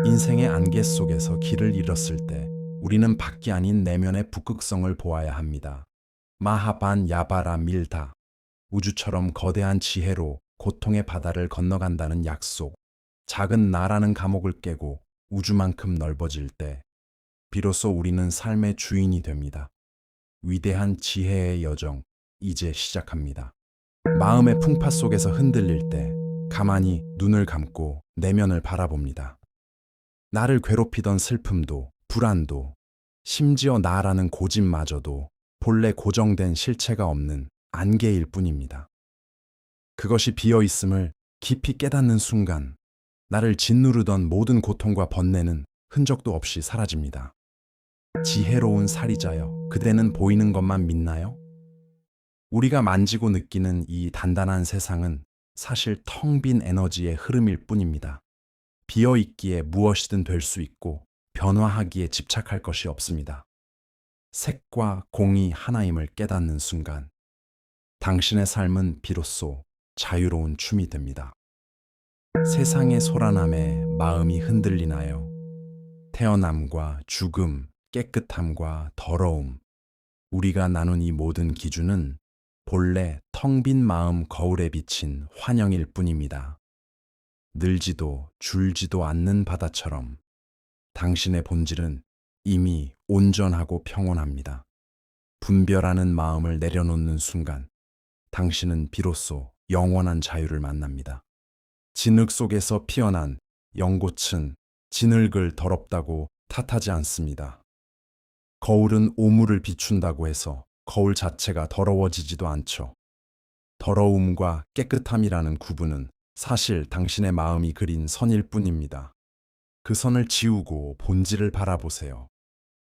인생의 안개 속에서 길을 잃었을 때 우리는 밖이 아닌 내면의 북극성을 보아야 합니다. 마하반 야바라 밀다. 우주처럼 거대한 지혜로 고통의 바다를 건너간다는 약속. 작은 나라는 감옥을 깨고 우주만큼 넓어질 때 비로소 우리는 삶의 주인이 됩니다. 위대한 지혜의 여정, 이제 시작합니다. 마음의 풍파 속에서 흔들릴 때 가만히 눈을 감고 내면을 바라봅니다. 나를 괴롭히던 슬픔도, 불안도, 심지어 나라는 고집마저도 본래 고정된 실체가 없는 안개일 뿐입니다. 그것이 비어 있음을 깊이 깨닫는 순간, 나를 짓누르던 모든 고통과 번뇌는 흔적도 없이 사라집니다. 지혜로운 살이자여, 그대는 보이는 것만 믿나요? 우리가 만지고 느끼는 이 단단한 세상은 사실 텅 빈 에너지의 흐름일 뿐입니다. 비어 있기에 무엇이든 될 수 있고 변화하기에 집착할 것이 없습니다. 색과 공이 하나임을 깨닫는 순간, 당신의 삶은 비로소 자유로운 춤이 됩니다. 세상의 소란함에 마음이 흔들리나요? 태어남과 죽음, 깨끗함과 더러움, 우리가 나눈 이 모든 기준은 본래 텅 빈 마음 거울에 비친 환영일 뿐입니다. 늘지도 줄지도 않는 바다처럼 당신의 본질은 이미 온전하고 평온합니다. 분별하는 마음을 내려놓는 순간 당신은 비로소 영원한 자유를 만납니다. 진흙 속에서 피어난 연꽃은 진흙을 더럽다고 탓하지 않습니다. 거울은 오물을 비춘다고 해서 거울 자체가 더러워지지도 않죠. 더러움과 깨끗함이라는 구분은 사실 당신의 마음이 그린 선일 뿐입니다. 그 선을 지우고 본질을 바라보세요.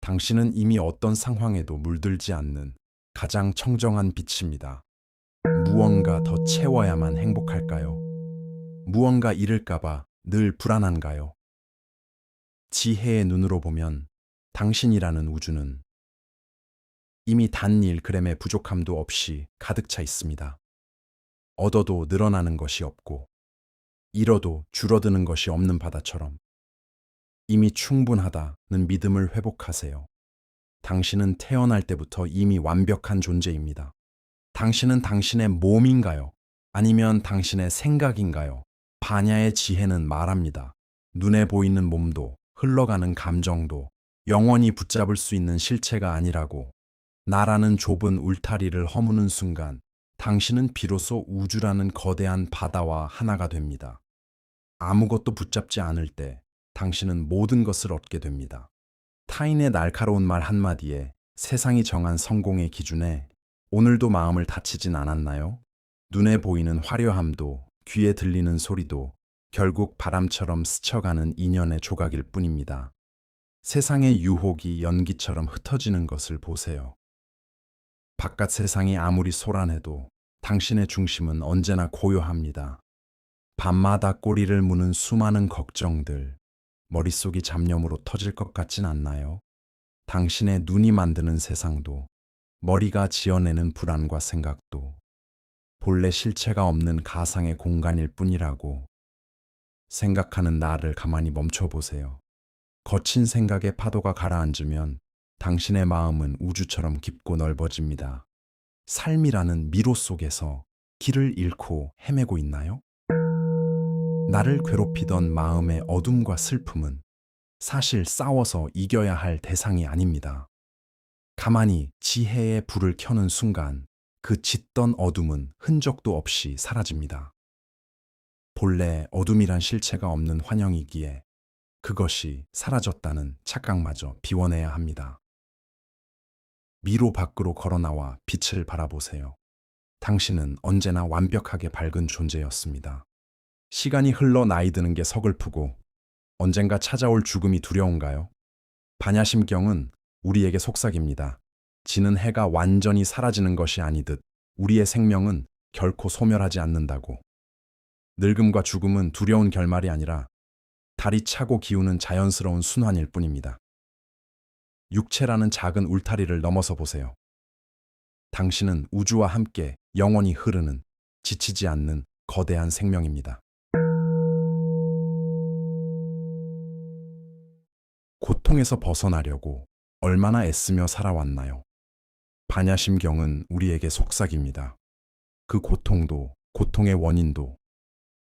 당신은 이미 어떤 상황에도 물들지 않는 가장 청정한 빛입니다. 무언가 더 채워야만 행복할까요? 무언가 잃을까봐 늘 불안한가요? 지혜의 눈으로 보면 당신이라는 우주는 이미 단 1g의 부족함도 없이 가득 차 있습니다. 얻어도 늘어나는 것이 없고 잃어도 줄어드는 것이 없는 바다처럼 이미 충분하다는 믿음을 회복하세요. 당신은 태어날 때부터 이미 완벽한 존재입니다. 당신은 당신의 몸인가요? 아니면 당신의 생각인가요? 바냐의 지혜는 말합니다. 눈에 보이는 몸도 흘러가는 감정도 영원히 붙잡을 수 있는 실체가 아니라고. 나라는 좁은 울타리를 허무는 순간 당신은 비로소 우주라는 거대한 바다와 하나가 됩니다. 아무것도 붙잡지 않을 때 당신은 모든 것을 얻게 됩니다. 타인의 날카로운 말 한마디에 세상이 정한 성공의 기준에 오늘도 마음을 다치진 않았나요? 눈에 보이는 화려함도 귀에 들리는 소리도 결국 바람처럼 스쳐가는 인연의 조각일 뿐입니다. 세상의 유혹이 연기처럼 흩어지는 것을 보세요. 바깥 세상이 아무리 소란해도 당신의 중심은 언제나 고요합니다. 밤마다 꼬리를 무는 수많은 걱정들, 머릿속이 잡념으로 터질 것 같진 않나요? 당신의 눈이 만드는 세상도, 머리가 지어내는 불안과 생각도 본래 실체가 없는 가상의 공간일 뿐이라고. 생각하는 나를 가만히 멈춰보세요. 거친 생각의 파도가 가라앉으면 당신의 마음은 우주처럼 깊고 넓어집니다. 삶이라는 미로 속에서 길을 잃고 헤매고 있나요? 나를 괴롭히던 마음의 어둠과 슬픔은 사실 싸워서 이겨야 할 대상이 아닙니다. 가만히 지혜의 불을 켜는 순간 그 짙던 어둠은 흔적도 없이 사라집니다. 본래 어둠이란 실체가 없는 환영이기에 그것이 사라졌다는 착각마저 비워내야 합니다. 미로 밖으로 걸어나와 빛을 바라보세요. 당신은 언제나 완벽하게 밝은 존재였습니다. 시간이 흘러 나이 드는 게 서글프고 언젠가 찾아올 죽음이 두려운가요? 반야심경은 우리에게 속삭입니다. 지는 해가 완전히 사라지는 것이 아니듯 우리의 생명은 결코 소멸하지 않는다고. 늙음과 죽음은 두려운 결말이 아니라 달이 차고 기우는 자연스러운 순환일 뿐입니다. 육체라는 작은 울타리를 넘어서 보세요. 당신은 우주와 함께 영원히 흐르는, 지치지 않는 거대한 생명입니다. 고통에서 벗어나려고 얼마나 애쓰며 살아왔나요? 반야심경은 우리에게 속삭입니다. 그 고통도, 고통의 원인도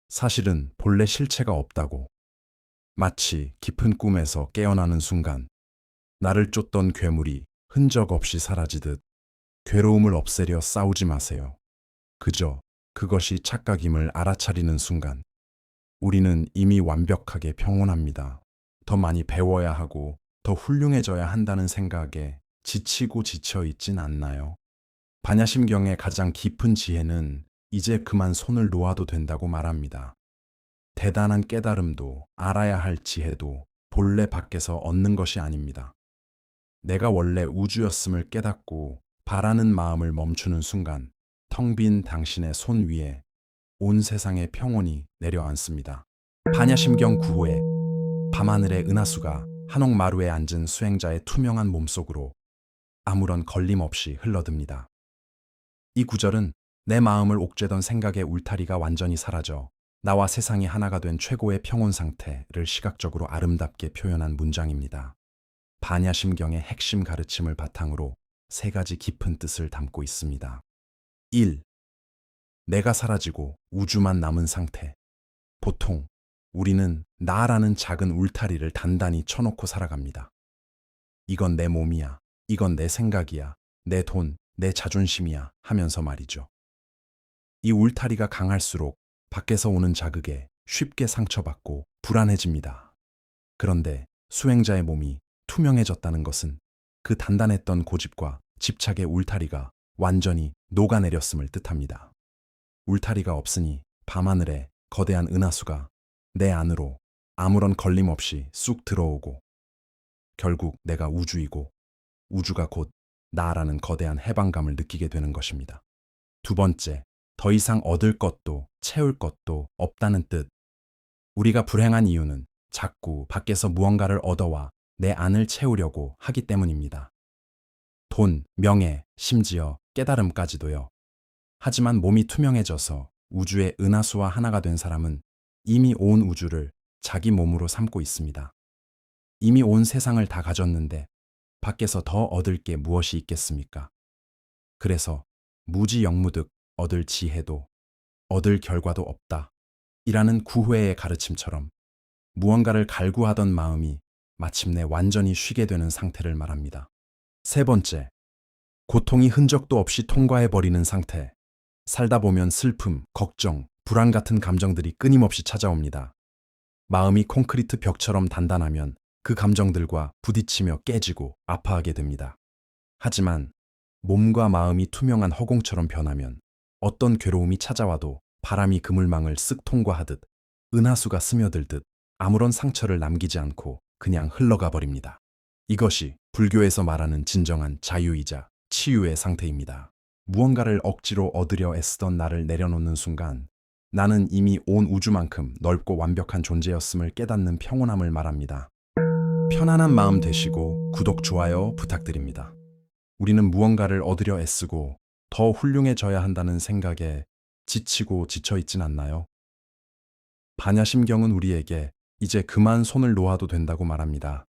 사실은 본래 실체가 없다고. 마치 깊은 꿈에서 깨어나는 순간 나를 쫓던 괴물이 흔적 없이 사라지듯 괴로움을 없애려 싸우지 마세요. 그저 그것이 착각임을 알아차리는 순간 우리는 이미 완벽하게 평온합니다. 더 많이 배워야 하고 더 훌륭해져야 한다는 생각에 지치고 지쳐 있진 않나요? 반야심경의 가장 깊은 지혜는 이제 그만 손을 놓아도 된다고 말합니다. 대단한 깨달음도 알아야 할 지혜도 본래 밖에서 얻는 것이 아닙니다. 내가 원래 우주였음을 깨닫고 바라는 마음을 멈추는 순간 텅 빈 당신의 손 위에 온 세상의 평온이 내려앉습니다. 반야심경 9회 밤하늘의 은하수가 한옥마루에 앉은 수행자의 투명한 몸속으로 아무런 걸림 없이 흘러듭니다. 이 구절은 내 마음을 옥죄던 생각의 울타리가 완전히 사라져 나와 세상이 하나가 된 최고의 평온 상태를 시각적으로 아름답게 표현한 문장입니다. 반야심경의 핵심 가르침을 바탕으로 세 가지 깊은 뜻을 담고 있습니다. 1. 내가 사라지고 우주만 남은 상태. 보통 우리는 나라는 작은 울타리를 단단히 쳐놓고 살아갑니다. 이건 내 몸이야, 이건 내 생각이야, 내 돈, 내 자존심이야 하면서 말이죠. 이 울타리가 강할수록 밖에서 오는 자극에 쉽게 상처받고 불안해집니다. 그런데 수행자의 몸이 투명해졌다는 것은 그 단단했던 고집과 집착의 울타리가 완전히 녹아내렸음을 뜻합니다. 울타리가 없으니 밤하늘에 거대한 은하수가 내 안으로 아무런 걸림 없이 쑥 들어오고 결국 내가 우주이고 우주가 곧 나라는 거대한 해방감을 느끼게 되는 것입니다. 두 번째, 더 이상 얻을 것도 채울 것도 없다는 뜻. 우리가 불행한 이유는 자꾸 밖에서 무언가를 얻어와 내 안을 채우려고 하기 때문입니다. 돈, 명예, 심지어 깨달음까지도요. 하지만 몸이 투명해져서 우주의 은하수와 하나가 된 사람은 이미 온 우주를 자기 몸으로 삼고 있습니다. 이미 온 세상을 다 가졌는데 밖에서 더 얻을 게 무엇이 있겠습니까? 그래서 무지영무득 얻을 지혜도 얻을 결과도 없다. 이라는 구회의 가르침처럼 무언가를 갈구하던 마음이 마침내 완전히 쉬게 되는 상태를 말합니다. 세 번째, 고통이 흔적도 없이 통과해버리는 상태. 살다 보면 슬픔, 걱정, 불안 같은 감정들이 끊임없이 찾아옵니다. 마음이 콘크리트 벽처럼 단단하면 그 감정들과 부딪히며 깨지고 아파하게 됩니다. 하지만 몸과 마음이 투명한 허공처럼 변하면 어떤 괴로움이 찾아와도 바람이 그물망을 쓱 통과하듯 은하수가 스며들듯 아무런 상처를 남기지 않고 그냥 흘러가 버립니다. 이것이 불교에서 말하는 진정한 자유이자 치유의 상태입니다. 무언가를 억지로 얻으려 애쓰던 나를 내려놓는 순간 나는 이미 온 우주만큼 넓고 완벽한 존재였음을 깨닫는 평온함을 말합니다. 편안한 마음 되시고 구독, 좋아요 부탁드립니다. 우리는 무언가를 얻으려 애쓰고 더 훌륭해져야 한다는 생각에 지치고 지쳐 있진 않나요? 반야심경은 우리에게 이제 그만 손을 놓아도 된다고 말합니다.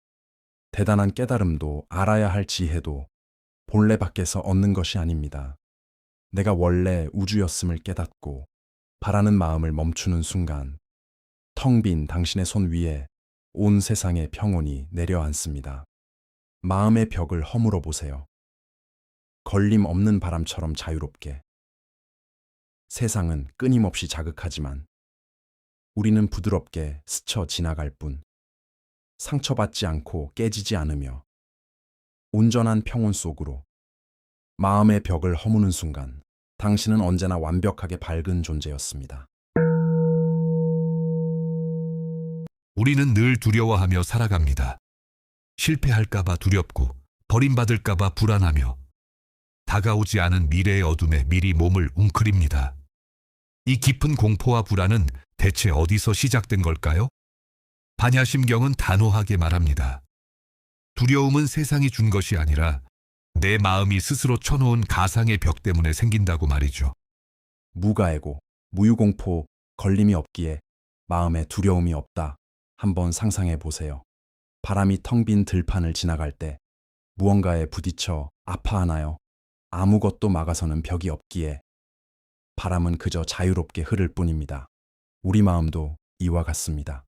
대단한 깨달음도 알아야 할 지혜도 본래 밖에서 얻는 것이 아닙니다. 내가 원래 우주였음을 깨닫고 바라는 마음을 멈추는 순간 텅 빈 당신의 손 위에 온 세상의 평온이 내려앉습니다. 마음의 벽을 허물어 보세요. 걸림 없는 바람처럼 자유롭게. 세상은 끊임없이 자극하지만 우리는 부드럽게 스쳐 지나갈 뿐 상처받지 않고 깨지지 않으며 온전한 평온 속으로 마음의 벽을 허무는 순간 당신은 언제나 완벽하게 밝은 존재였습니다. 우리는 늘 두려워하며 살아갑니다. 실패할까봐 두렵고 버림받을까봐 불안하며 다가오지 않은 미래의 어둠에 미리 몸을 웅크립니다. 이 깊은 공포와 불안은 대체 어디서 시작된 걸까요? 반야심경은 단호하게 말합니다. 두려움은 세상이 준 것이 아니라 내 마음이 스스로 쳐놓은 가상의 벽 때문에 생긴다고 말이죠. 무가해고, 무유공포, 걸림이 없기에 마음에 두려움이 없다. 한번 상상해 보세요. 바람이 텅 빈 들판을 지나갈 때 무언가에 부딪혀 아파하나요? 아무것도 막아서는 벽이 없기에 바람은 그저 자유롭게 흐를 뿐입니다. 우리 마음도 이와 같습니다.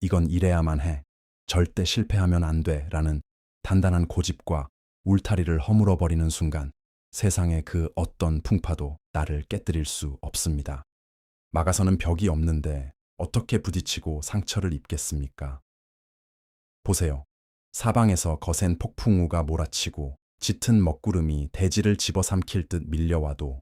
이건 이래야만 해. 절대 실패하면 안 돼. 라는 단단한 고집과 울타리를 허물어버리는 순간 세상의 그 어떤 풍파도 나를 깨뜨릴 수 없습니다. 막아서는 벽이 없는데 어떻게 부딪히고 상처를 입겠습니까? 보세요. 사방에서 거센 폭풍우가 몰아치고 짙은 먹구름이 대지를 집어삼킬 듯 밀려와도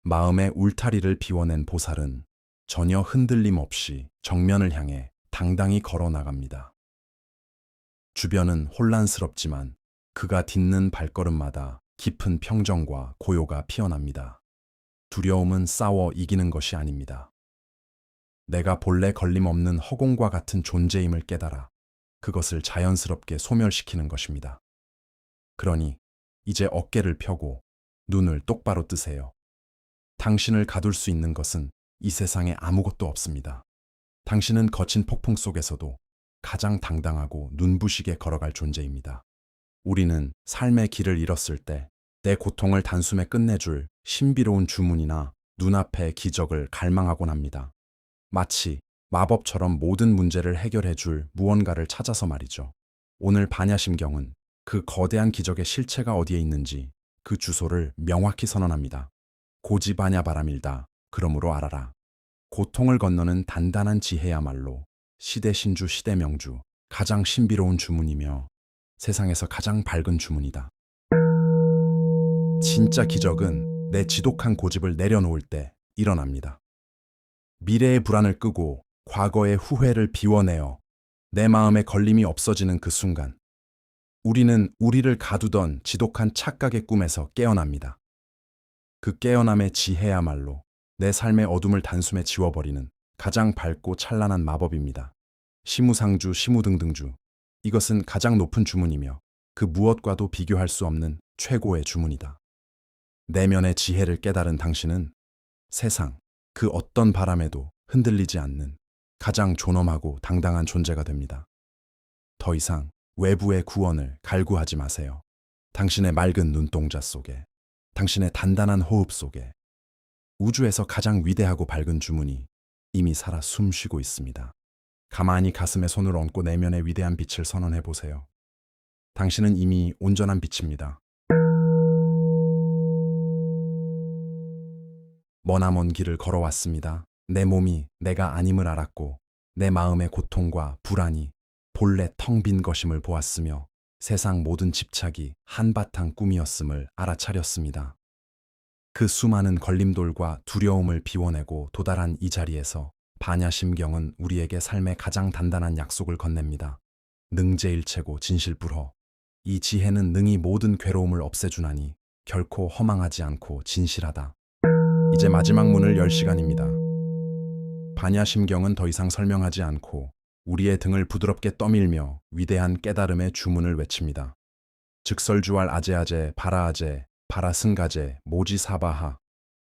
마음의 울타리를 비워낸 보살은 전혀 흔들림 없이 정면을 향해 당당히 걸어 나갑니다. 주변은 혼란스럽지만 그가 딛는 발걸음마다 깊은 평정과 고요가 피어납니다. 두려움은 싸워 이기는 것이 아닙니다. 내가 본래 걸림없는 허공과 같은 존재임을 깨달아 그것을 자연스럽게 소멸시키는 것입니다. 그러니 이제 어깨를 펴고 눈을 똑바로 뜨세요. 당신을 가둘 수 있는 것은 이 세상에 아무것도 없습니다. 당신은 거친 폭풍 속에서도 가장 당당하고 눈부시게 걸어갈 존재입니다. 우리는 삶의 길을 잃었을 때 내 고통을 단숨에 끝내줄 신비로운 주문이나 눈앞의 기적을 갈망하곤 합니다. 마치 마법처럼 모든 문제를 해결해 줄 무언가를 찾아서 말이죠. 오늘 반야심경은 그 거대한 기적의 실체가 어디에 있는지 그 주소를 명확히 선언합니다. 고지반야바라밀다. 그러므로 알아라. 고통을 건너는 단단한 지혜야말로 시대신주 시대명주 가장 신비로운 주문이며 세상에서 가장 밝은 주문이다. 진짜 기적은 내 지독한 고집을 내려놓을 때 일어납니다. 미래의 불안을 끄고 과거의 후회를 비워내어 내 마음에 걸림이 없어지는 그 순간 우리는 우리를 가두던 지독한 착각의 꿈에서 깨어납니다. 그 깨어남의 지혜야말로 내 삶의 어둠을 단숨에 지워버리는 가장 밝고 찬란한 마법입니다. 시무상주 시무등등주. 이것은 가장 높은 주문이며 그 무엇과도 비교할 수 없는 최고의 주문이다. 내면의 지혜를 깨달은 당신은 세상 그 어떤 바람에도 흔들리지 않는 가장 존엄하고 당당한 존재가 됩니다. 더 이상 외부의 구원을 갈구하지 마세요. 당신의 맑은 눈동자 속에, 당신의 단단한 호흡 속에 우주에서 가장 위대하고 밝은 주문이 이미 살아 숨쉬고 있습니다. 가만히 가슴에 손을 얹고 내면의 위대한 빛을 선언해 보세요. 당신은 이미 온전한 빛입니다. 머나먼 길을 걸어왔습니다. 내 몸이 내가 아님을 알았고 내 마음의 고통과 불안이 본래 텅 빈 것임을 보았으며 세상 모든 집착이 한바탕 꿈이었음을 알아차렸습니다. 그 수많은 걸림돌과 두려움을 비워내고 도달한 이 자리에서 반야심경은 우리에게 삶의 가장 단단한 약속을 건넵니다. 능제일체고 진실불허. 이 지혜는 능히 모든 괴로움을 없애주나니 결코 허망하지 않고 진실하다. 이제 마지막 문을 열 시간입니다. 반야심경은 더 이상 설명하지 않고 우리의 등을 부드럽게 떠밀며 위대한 깨달음의 주문을 외칩니다. 즉설주알 아제아제 바라아제 바라승가제 모지사바하.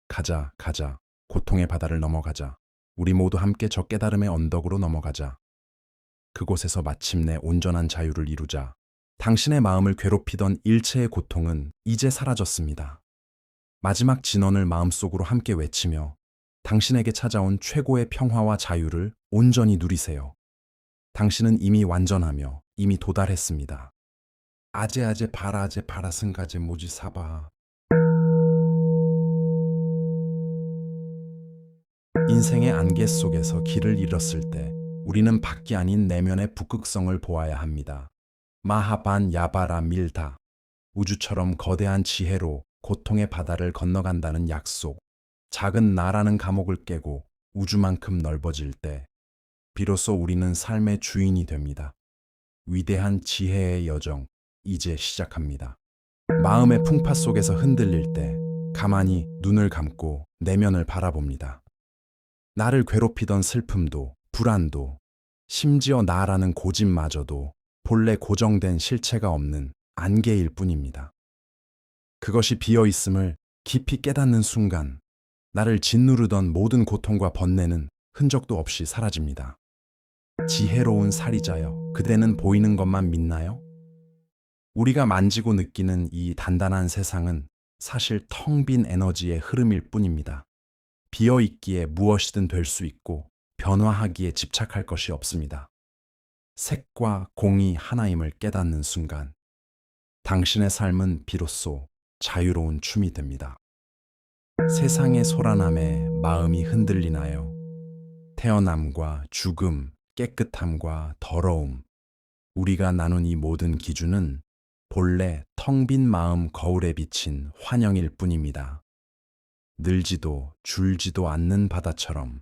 가자 가자 고통의 바다를 넘어가자. 우리 모두 함께 저 깨달음의 언덕으로 넘어가자. 그곳에서 마침내 온전한 자유를 이루자. 당신의 마음을 괴롭히던 일체의 고통은 이제 사라졌습니다. 마지막 진언을 마음속으로 함께 외치며 당신에게 찾아온 최고의 평화와 자유를 온전히 누리세요. 당신은 이미 완전하며 이미 도달했습니다. 아제아제 바라아제 바라승가제 모지사바. 인생의 안개 속에서 길을 잃었을 때 우리는 밖이 아닌 내면의 북극성을 보아야 합니다. 마하반 야바라 밀다. 우주처럼 거대한 지혜로 고통의 바다를 건너간다는 약속. 작은 나라는 감옥을 깨고 우주만큼 넓어질 때 비로소 우리는 삶의 주인이 됩니다. 위대한 지혜의 여정 이제 시작합니다. 마음의 풍파 속에서 흔들릴 때 가만히 눈을 감고 내면을 바라봅니다. 나를 괴롭히던 슬픔도 불안도 심지어 나라는 고집마저도 본래 고정된 실체가 없는 안개일 뿐입니다. 그것이 비어있음을 깊이 깨닫는 순간 나를 짓누르던 모든 고통과 번뇌는 흔적도 없이 사라집니다. 지혜로운 살이자여 그대는 보이는 것만 믿나요? 우리가 만지고 느끼는 이 단단한 세상은 사실 텅 빈 에너지의 흐름일 뿐입니다. 비어 있기에 무엇이든 될 수 있고 변화하기에 집착할 것이 없습니다. 색과 공이 하나임을 깨닫는 순간, 당신의 삶은 비로소 자유로운 춤이 됩니다. 세상의 소란함에 마음이 흔들리나요? 태어남과 죽음, 깨끗함과 더러움, 우리가 나눈 이 모든 기준은 본래 텅 빈 마음 거울에 비친 환영일 뿐입니다. 늘지도 줄지도 않는 바다처럼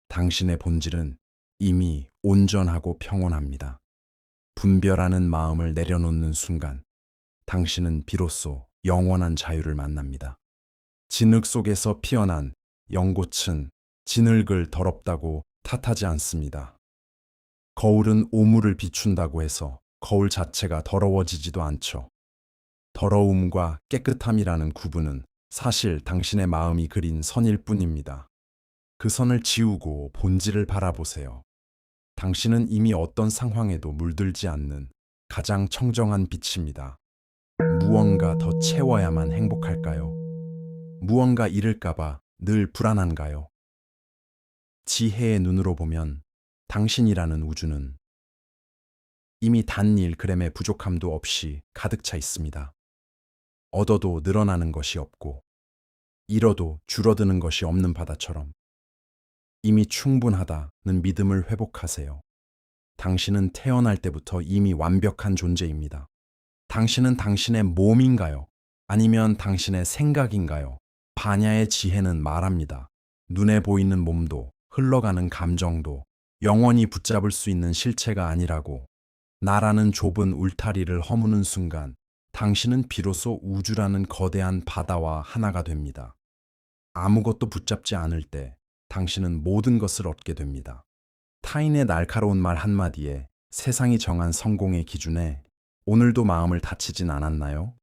당신의 본질은 이미 온전하고 평온합니다. 분별하는 마음을 내려놓는 순간 당신은 비로소 영원한 자유를 만납니다. 진흙 속에서 피어난 연꽃은 진흙을 더럽다고 탓하지 않습니다. 거울은 오물을 비춘다고 해서 거울 자체가 더러워지지도 않죠. 더러움과 깨끗함이라는 구분은 사실 당신의 마음이 그린 선일 뿐입니다. 그 선을 지우고 본질을 바라보세요. 당신은 이미 어떤 상황에도 물들지 않는 가장 청정한 빛입니다. 무언가 더 채워야만 행복할까요? 무언가 잃을까봐 늘 불안한가요? 지혜의 눈으로 보면 당신이라는 우주는 이미 단 1g의 부족함도 없이 가득 차 있습니다. 얻어도 늘어나는 것이 없고 잃어도 줄어드는 것이 없는 바다처럼 이미 충분하다는 믿음을 회복하세요. 당신은 태어날 때부터 이미 완벽한 존재입니다. 당신은 당신의 몸인가요? 아니면 당신의 생각인가요? 바냐의 지혜는 말합니다. 눈에 보이는 몸도 흘러가는 감정도 영원히 붙잡을 수 있는 실체가 아니라고. 나라는 좁은 울타리를 허무는 순간 당신은 비로소 우주라는 거대한 바다와 하나가 됩니다. 아무것도 붙잡지 않을 때 당신은 모든 것을 얻게 됩니다. 타인의 날카로운 말 한마디에 세상이 정한 성공의 기준에 오늘도 마음을 다치진 않았나요?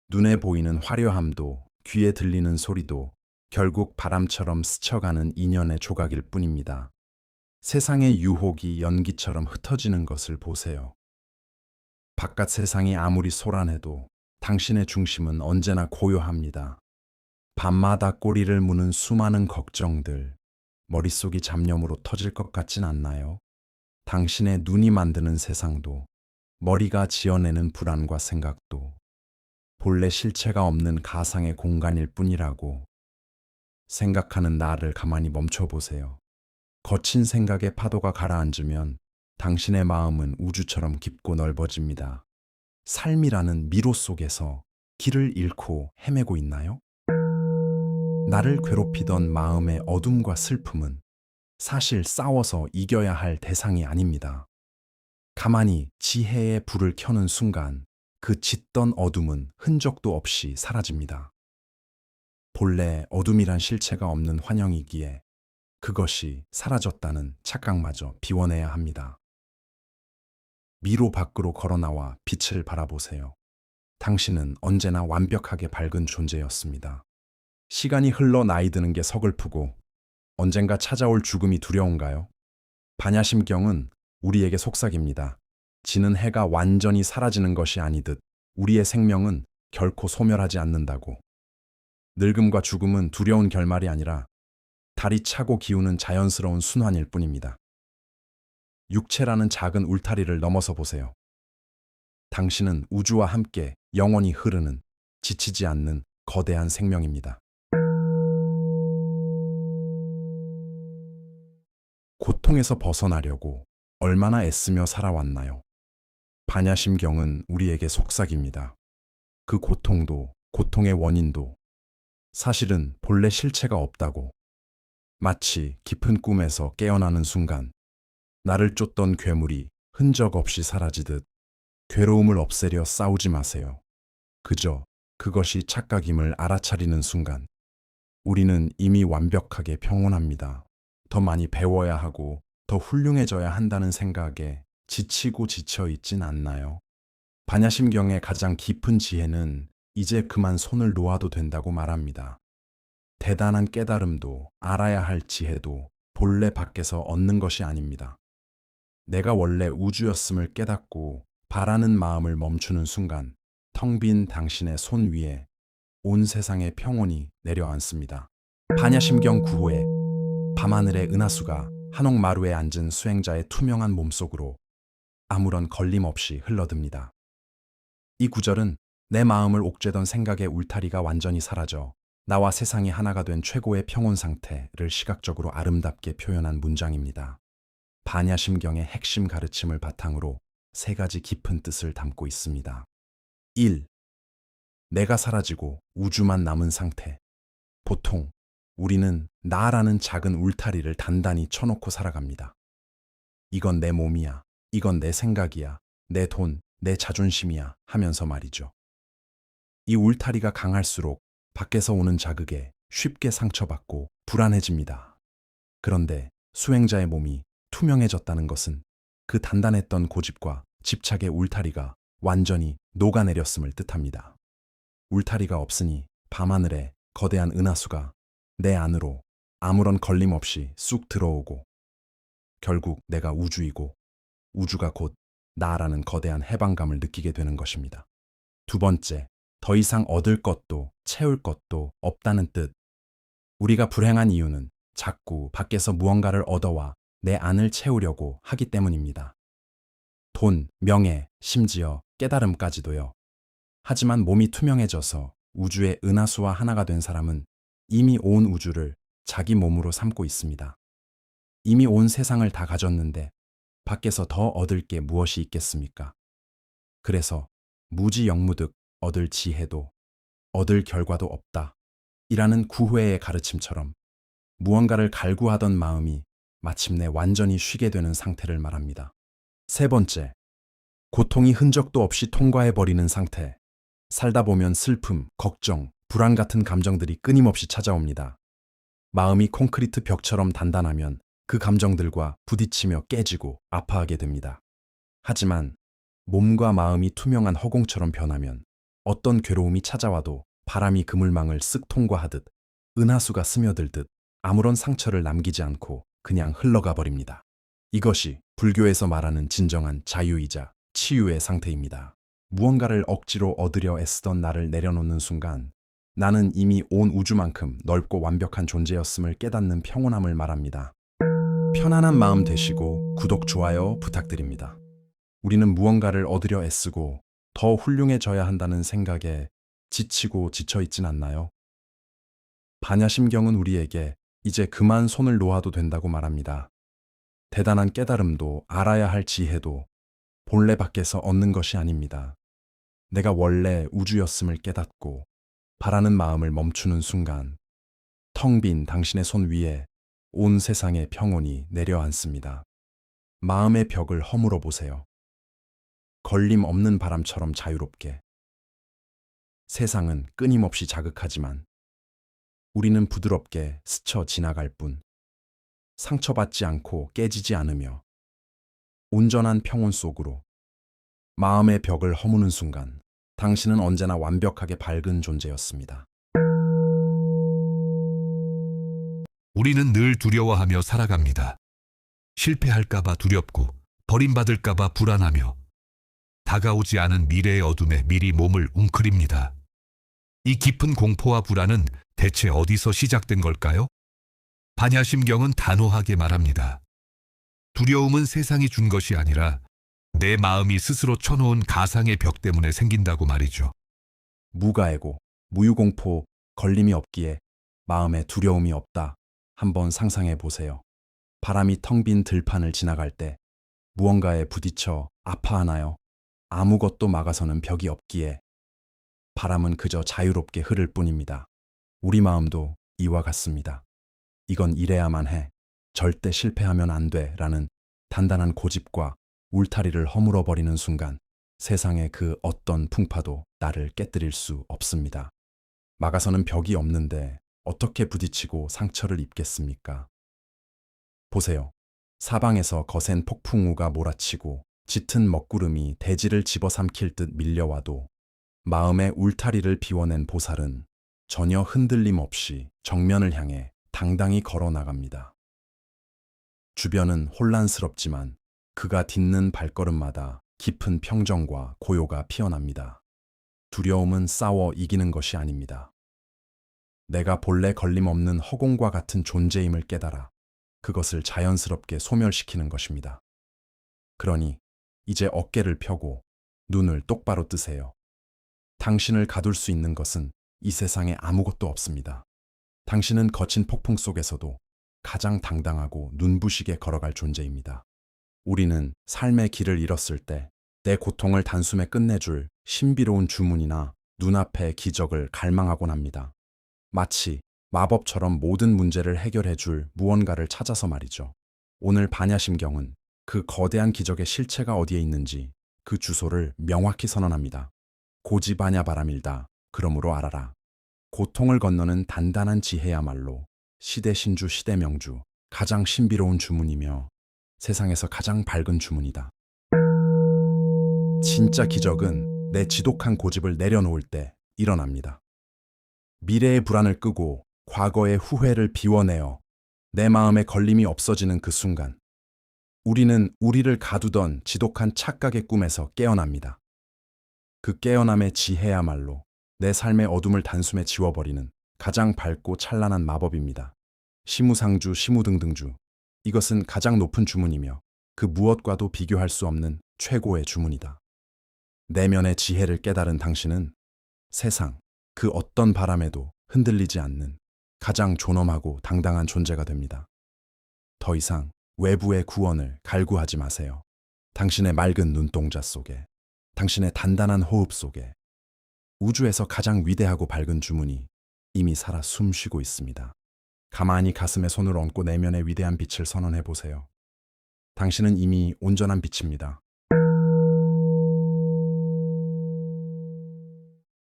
눈에 보이는 화려함도 귀에 들리는 소리도 결국 바람처럼 스쳐가는 인연의 조각일 뿐입니다. 세상의 유혹이 연기처럼 흩어지는 것을 보세요. 바깥 세상이 아무리 소란해도 당신의 중심은 언제나 고요합니다. 밤마다 꼬리를 무는 수많은 걱정들, 머릿속이 잡념으로 터질 것 같진 않나요? 당신의 눈이 만드는 세상도, 머리가 지어내는 불안과 생각도 본래 실체가 없는 가상의 공간일 뿐이라고. 생각하는 나를 가만히 멈춰보세요. 거친 생각의 파도가 가라앉으면 당신의 마음은 우주처럼 깊고 넓어집니다. 삶이라는 미로 속에서 길을 잃고 헤매고 있나요? 나를 괴롭히던 마음의 어둠과 슬픔은 사실 싸워서 이겨야 할 대상이 아닙니다. 가만히 지혜의 불을 켜는 순간 그 짙던 어둠은 흔적도 없이 사라집니다. 본래 어둠이란 실체가 없는 환영이기에 그것이 사라졌다는 착각마저 비워내야 합니다. 미로 밖으로 걸어나와 빛을 바라보세요. 당신은 언제나 완벽하게 밝은 존재였습니다. 시간이 흘러 나이 드는 게 서글프고 언젠가 찾아올 죽음이 두려운가요? 반야심경은 우리에게 속삭입니다. 지는 해가 완전히 사라지는 것이 아니듯 우리의 생명은 결코 소멸하지 않는다고. 늙음과 죽음은 두려운 결말이 아니라 달이 차고 기우는 자연스러운 순환일 뿐입니다. 육체라는 작은 울타리를 넘어서 보세요. 당신은 우주와 함께 영원히 흐르는, 지치지 않는 거대한 생명입니다. 고통에서 벗어나려고 얼마나 애쓰며 살아왔나요? 반야심경은 우리에게 속삭입니다. 그 고통도, 고통의 원인도 사실은 본래 실체가 없다고. 마치 깊은 꿈에서 깨어나는 순간 나를 쫓던 괴물이 흔적 없이 사라지듯 괴로움을 없애려 싸우지 마세요. 그저 그것이 착각임을 알아차리는 순간 우리는 이미 완벽하게 평온합니다. 더 많이 배워야 하고 더 훌륭해져야 한다는 생각에 지치고 지쳐 있진 않나요? 반야심경의 가장 깊은 지혜는 이제 그만 손을 놓아도 된다고 말합니다. 대단한 깨달음도 알아야 할 지혜도 본래 밖에서 얻는 것이 아닙니다. 내가 원래 우주였음을 깨닫고 바라는 마음을 멈추는 순간 텅 빈 당신의 손 위에 온 세상의 평온이 내려앉습니다. 반야심경 9호에 밤하늘의 은하수가 한옥마루에 앉은 수행자의 투명한 몸속으로 아무런 걸림 없이 흘러듭니다. 이 구절은 내 마음을 옥죄던 생각의 울타리가 완전히 사라져 나와 세상이 하나가 된 최고의 평온 상태를 시각적으로 아름답게 표현한 문장입니다. 반야심경의 핵심 가르침을 바탕으로 세 가지 깊은 뜻을 담고 있습니다. 1. 내가 사라지고 우주만 남은 상태. 보통 우리는 나라는 작은 울타리를 단단히 쳐놓고 살아갑니다. 이건 내 몸이야. 이건 내 생각이야. 내 돈, 내 자존심이야. 하면서 말이죠. 이 울타리가 강할수록 밖에서 오는 자극에 쉽게 상처받고 불안해집니다. 그런데 수행자의 몸이 투명해졌다는 것은 그 단단했던 고집과 집착의 울타리가 완전히 녹아내렸음을 뜻합니다. 울타리가 없으니 밤하늘에 거대한 은하수가 내 안으로 아무런 걸림 없이 쑥 들어오고 결국 내가 우주이고 우주가 곧 나라는 거대한 해방감을 느끼게 되는 것입니다. 두 번째, 더 이상 얻을 것도 채울 것도 없다는 뜻. 우리가 불행한 이유는 자꾸 밖에서 무언가를 얻어와 내 안을 채우려고 하기 때문입니다. 돈, 명예, 심지어 깨달음까지도요. 하지만 몸이 투명해져서 우주의 은하수와 하나가 된 사람은 이미 온 우주를 자기 몸으로 삼고 있습니다. 이미 온 세상을 다 가졌는데 밖에서 더 얻을 게 무엇이 있겠습니까? 그래서 무지영무득 얻을 지혜도 얻을 결과도 없다. 이라는 구회의 가르침처럼 무언가를 갈구하던 마음이 마침내 완전히 쉬게 되는 상태를 말합니다. 세 번째, 고통이 흔적도 없이 통과해버리는 상태. 살다 보면 슬픔, 걱정, 불안 같은 감정들이 끊임없이 찾아옵니다. 마음이 콘크리트 벽처럼 단단하면 그 감정들과 부딪히며 깨지고 아파하게 됩니다. 하지만 몸과 마음이 투명한 허공처럼 변하면 어떤 괴로움이 찾아와도 바람이 그물망을 쓱 통과하듯 은하수가 스며들듯 아무런 상처를 남기지 않고 그냥 흘러가 버립니다. 이것이 불교에서 말하는 진정한 자유이자 치유의 상태입니다. 무언가를 억지로 얻으려 애쓰던 나를 내려놓는 순간 나는 이미 온 우주만큼 넓고 완벽한 존재였음을 깨닫는 평온함을 말합니다. 편안한 마음 되시고 구독, 좋아요 부탁드립니다. 우리는 무언가를 얻으려 애쓰고 더 훌륭해져야 한다는 생각에 지치고 지쳐있진 않나요? 반야심경은 우리에게 이제 그만 손을 놓아도 된다고 말합니다. 대단한 깨달음도 알아야 할 지혜도 본래 밖에서 얻는 것이 아닙니다. 내가 원래 우주였음을 깨닫고 바라는 마음을 멈추는 순간 텅 빈 당신의 손 위에 온 세상의 평온이 내려앉습니다. 마음의 벽을 허물어 보세요. 걸림 없는 바람처럼 자유롭게. 세상은 끊임없이 자극하지만 우리는 부드럽게 스쳐 지나갈 뿐 상처받지 않고 깨지지 않으며 온전한 평온 속으로 마음의 벽을 허무는 순간 당신은 언제나 완벽하게 밝은 존재였습니다. 우리는 늘 두려워하며 살아갑니다. 실패할까봐 두렵고 버림받을까봐 불안하며 다가오지 않은 미래의 어둠에 미리 몸을 웅크립니다. 이 깊은 공포와 불안은 대체 어디서 시작된 걸까요? 반야심경은 단호하게 말합니다. 두려움은 세상이 준 것이 아니라 내 마음이 스스로 쳐놓은 가상의 벽 때문에 생긴다고 말이죠. 무가해고, 무유공포, 걸림이 없기에 마음에 두려움이 없다. 한번 상상해 보세요. 바람이 텅 빈 들판을 지나갈 때 무언가에 부딪혀 아파하나요? 아무것도 막아서는 벽이 없기에 바람은 그저 자유롭게 흐를 뿐입니다. 우리 마음도 이와 같습니다. 이건 이래야만 해. 절대 실패하면 안 돼. 라는 단단한 고집과 울타리를 허물어버리는 순간 세상의 그 어떤 풍파도 나를 깨뜨릴 수 없습니다. 막아서는 벽이 없는데 어떻게 부딪히고 상처를 입겠습니까? 보세요. 사방에서 거센 폭풍우가 몰아치고 짙은 먹구름이 대지를 집어삼킬 듯 밀려와도 마음의 울타리를 비워낸 보살은 전혀 흔들림 없이 정면을 향해 당당히 걸어 나갑니다. 주변은 혼란스럽지만 그가 딛는 발걸음마다 깊은 평정과 고요가 피어납니다. 두려움은 싸워 이기는 것이 아닙니다. 내가 본래 걸림없는 허공과 같은 존재임을 깨달아 그것을 자연스럽게 소멸시키는 것입니다. 그러니 이제 어깨를 펴고 눈을 똑바로 뜨세요. 당신을 가둘 수 있는 것은 이 세상에 아무것도 없습니다. 당신은 거친 폭풍 속에서도 가장 당당하고 눈부시게 걸어갈 존재입니다. 우리는 삶의 길을 잃었을 때 내 고통을 단숨에 끝내줄 신비로운 주문이나 눈앞의 기적을 갈망하곤 합니다. 마치 마법처럼 모든 문제를 해결해 줄 무언가를 찾아서 말이죠. 오늘 반야심경은 그 거대한 기적의 실체가 어디에 있는지 그 주소를 명확히 선언합니다. 고지바냐바라밀다. 그러므로 알아라. 고통을 건너는 단단한 지혜야말로 시대 신주 시대 명주 가장 신비로운 주문이며 세상에서 가장 밝은 주문이다. 진짜 기적은 내 지독한 고집을 내려놓을 때 일어납니다. 미래의 불안을 끄고 과거의 후회를 비워내어 내 마음에 걸림이 없어지는 그 순간 우리는 우리를 가두던 지독한 착각의 꿈에서 깨어납니다. 그 깨어남의 지혜야말로 내 삶의 어둠을 단숨에 지워버리는 가장 밝고 찬란한 마법입니다. 시무상주 시무등등주. 이것은 가장 높은 주문이며 그 무엇과도 비교할 수 없는 최고의 주문이다. 내면의 지혜를 깨달은 당신은 세상 그 어떤 바람에도 흔들리지 않는 가장 존엄하고 당당한 존재가 됩니다. 더 이상 외부의 구원을 갈구하지 마세요. 당신의 맑은 눈동자 속에, 당신의 단단한 호흡 속에 우주에서 가장 위대하고 밝은 주문이 이미 살아 숨쉬고 있습니다. 가만히 가슴에 손을 얹고 내면의 위대한 빛을 선언해 보세요. 당신은 이미 온전한 빛입니다.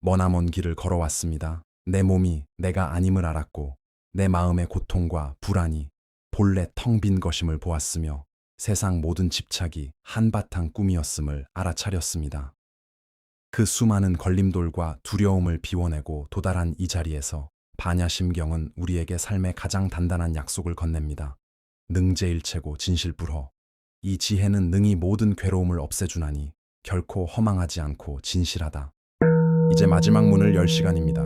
머나먼 길을 걸어왔습니다. 내 몸이 내가 아님을 알았고 내 마음의 고통과 불안이 본래 텅 빈 것임을 보았으며 세상 모든 집착이 한바탕 꿈이었음을 알아차렸습니다. 그 수많은 걸림돌과 두려움을 비워내고 도달한 이 자리에서 반야심경은 우리에게 삶의 가장 단단한 약속을 건넵니다. 능제일체고 진실불허. 이 지혜는 능히 모든 괴로움을 없애주나니 결코 허망하지 않고 진실하다. 이제 마지막 문을 열 시간입니다.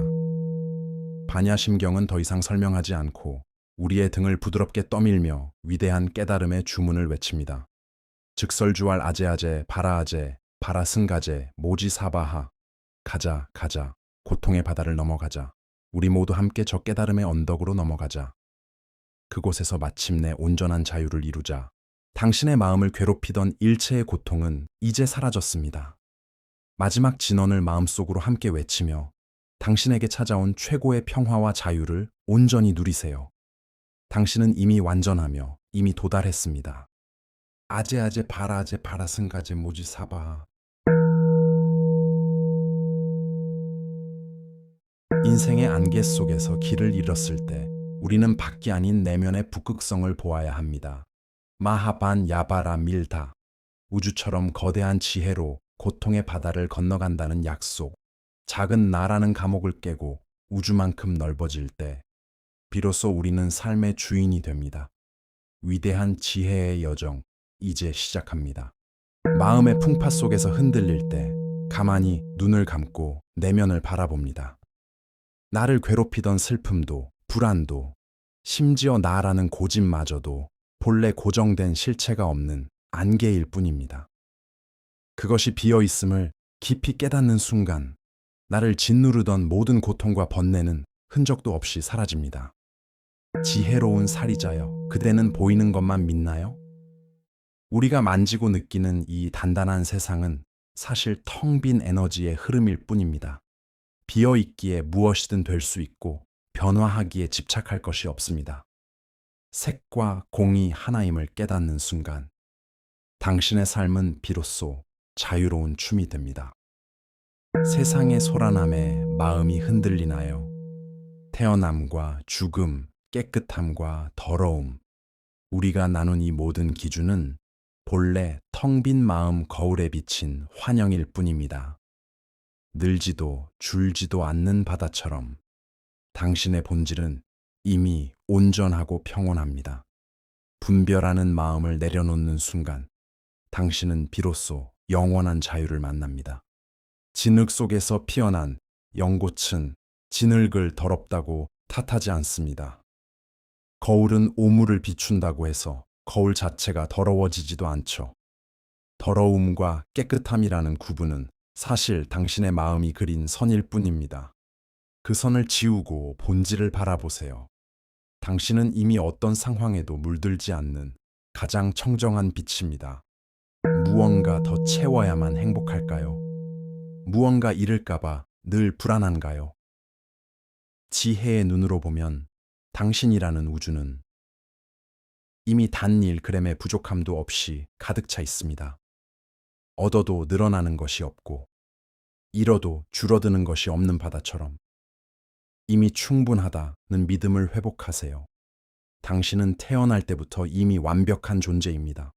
반야심경은 더 이상 설명하지 않고 우리의 등을 부드럽게 떠밀며 위대한 깨달음의 주문을 외칩니다. 즉설주알 아제아제 바라아제 바라승가제 모지사바하. 가자 가자 고통의 바다를 넘어가자. 우리 모두 함께 저 깨달음의 언덕으로 넘어가자. 그곳에서 마침내 온전한 자유를 이루자. 당신의 마음을 괴롭히던 일체의 고통은 이제 사라졌습니다. 마지막 진언을 마음속으로 함께 외치며 당신에게 찾아온 최고의 평화와 자유를 온전히 누리세요. 당신은 이미 완전하며 이미 도달했습니다. 아제아제 바라아제 바라승가제 모지사바. 인생의 안개 속에서 길을 잃었을 때 우리는 밖이 아닌 내면의 북극성을 보아야 합니다. 마하반 야바라 밀다. 우주처럼 거대한 지혜로 고통의 바다를 건너간다는 약속. 작은 나라는 감옥을 깨고 우주만큼 넓어질 때 비로소 우리는 삶의 주인이 됩니다. 위대한 지혜의 여정 이제 시작합니다. 마음의 풍파 속에서 흔들릴 때 가만히 눈을 감고 내면을 바라봅니다. 나를 괴롭히던 슬픔도 불안도 심지어 나라는 고집마저도 본래 고정된 실체가 없는 안개일 뿐입니다. 그것이 비어있음을 깊이 깨닫는 순간 나를 짓누르던 모든 고통과 번뇌는 흔적도 없이 사라집니다. 지혜로운 살이자여, 그대는 보이는 것만 믿나요? 우리가 만지고 느끼는 이 단단한 세상은 사실 텅 빈 에너지의 흐름일 뿐입니다. 비어있기에 무엇이든 될 수 있고 변화하기에 집착할 것이 없습니다. 색과 공이 하나임을 깨닫는 순간 당신의 삶은 비로소 자유로운 춤이 됩니다. 세상의 소란함에 마음이 흔들리나요? 태어남과 죽음, 깨끗함과 더러움, 우리가 나눈 이 모든 기준은 본래 텅 빈 마음 거울에 비친 환영일 뿐입니다. 늘지도 줄지도 않는 바다처럼 당신의 본질은 이미 온전하고 평온합니다. 분별하는 마음을 내려놓는 순간 당신은 비로소 영원한 자유를 만납니다. 진흙 속에서 피어난 연꽃은 진흙을 더럽다고 탓하지 않습니다. 거울은 오물을 비춘다고 해서 거울 자체가 더러워지지도 않죠. 더러움과 깨끗함이라는 구분은 사실 당신의 마음이 그린 선일 뿐입니다. 그 선을 지우고 본질을 바라보세요. 당신은 이미 어떤 상황에도 물들지 않는 가장 청정한 빛입니다. 무언가 더 채워야만 행복할까요? 무언가 잃을까봐 늘 불안한가요? 지혜의 눈으로 보면 당신이라는 우주는 이미 단 1g의 부족함도 없이 가득 차 있습니다. 얻어도 늘어나는 것이 없고 잃어도 줄어드는 것이 없는 바다처럼 이미 충분하다는 믿음을 회복하세요. 당신은 태어날 때부터 이미 완벽한 존재입니다.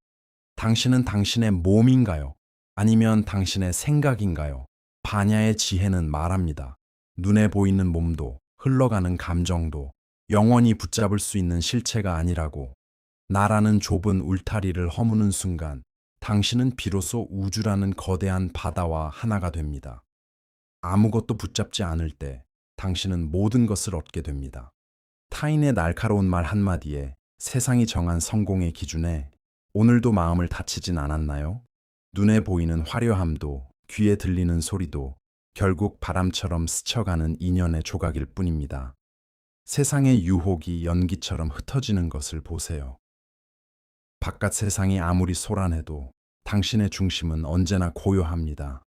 당신은 당신의 몸인가요? 아니면 당신의 생각인가요? 바냐의 지혜는 말합니다. 눈에 보이는 몸도 흘러가는 감정도 영원히 붙잡을 수 있는 실체가 아니라고. 나라는 좁은 울타리를 허무는 순간 당신은 비로소 우주라는 거대한 바다와 하나가 됩니다. 아무것도 붙잡지 않을 때 당신은 모든 것을 얻게 됩니다. 타인의 날카로운 말 한마디에 세상이 정한 성공의 기준에 오늘도 마음을 다치진 않았나요? 눈에 보이는 화려함도 귀에 들리는 소리도 결국 바람처럼 스쳐가는 인연의 조각일 뿐입니다. 세상의 유혹이 연기처럼 흩어지는 것을 보세요. 바깥 세상이 아무리 소란해도 당신의 중심은 언제나 고요합니다.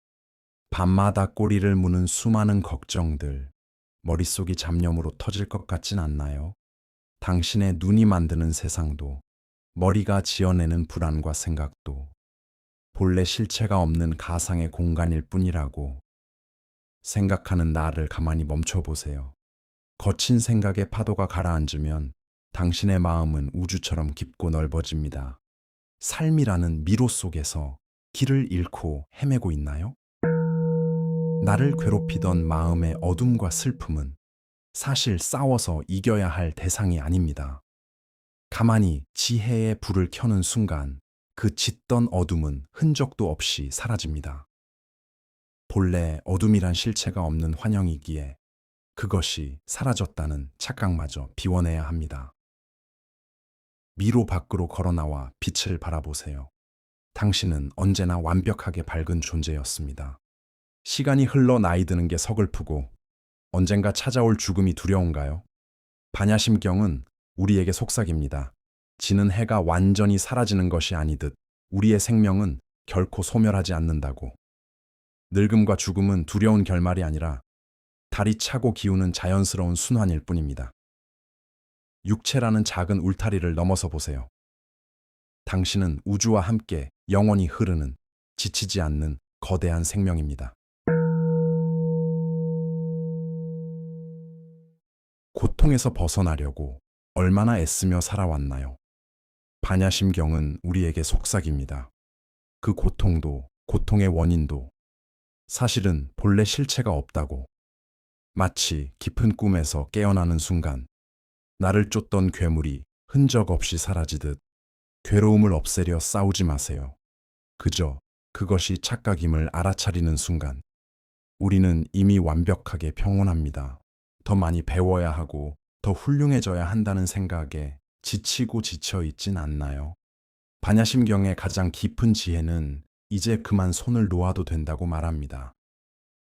밤마다 꼬리를 무는 수많은 걱정들, 머릿속이 잡념으로 터질 것 같진 않나요? 당신의 눈이 만드는 세상도, 머리가 지어내는 불안과 생각도 본래 실체가 없는 가상의 공간일 뿐이라고. 생각하는 나를 가만히 멈춰보세요. 거친 생각의 파도가 가라앉으면 당신의 마음은 우주처럼 깊고 넓어집니다. 삶이라는 미로 속에서 길을 잃고 헤매고 있나요? 나를 괴롭히던 마음의 어둠과 슬픔은 사실 싸워서 이겨야 할 대상이 아닙니다. 가만히 지혜의 불을 켜는 순간 그 짙던 어둠은 흔적도 없이 사라집니다. 본래 어둠이란 실체가 없는 환영이기에 그것이 사라졌다는 착각마저 비워내야 합니다. 미로 밖으로 걸어나와 빛을 바라보세요. 당신은 언제나 완벽하게 밝은 존재였습니다. 시간이 흘러 나이 드는 게 서글프고 언젠가 찾아올 죽음이 두려운가요? 반야심경은 우리에게 속삭입니다. 지는 해가 완전히 사라지는 것이 아니듯 우리의 생명은 결코 소멸하지 않는다고. 늙음과 죽음은 두려운 결말이 아니라 달이 차고 기우는 자연스러운 순환일 뿐입니다. 육체라는 작은 울타리를 넘어서 보세요. 당신은 우주와 함께 영원히 흐르는, 지치지 않는 거대한 생명입니다. 고통에서 벗어나려고 얼마나 애쓰며 살아왔나요? 반야심경은 우리에게 속삭입니다. 그 고통도, 고통의 원인도 사실은 본래 실체가 없다고. 마치 깊은 꿈에서 깨어나는 순간 나를 쫓던 괴물이 흔적 없이 사라지듯 괴로움을 없애려 싸우지 마세요. 그저 그것이 착각임을 알아차리는 순간 우리는 이미 완벽하게 평온합니다. 더 많이 배워야 하고 더 훌륭해져야 한다는 생각에 지치고 지쳐 있진 않나요? 반야심경의 가장 깊은 지혜는 이제 그만 손을 놓아도 된다고 말합니다.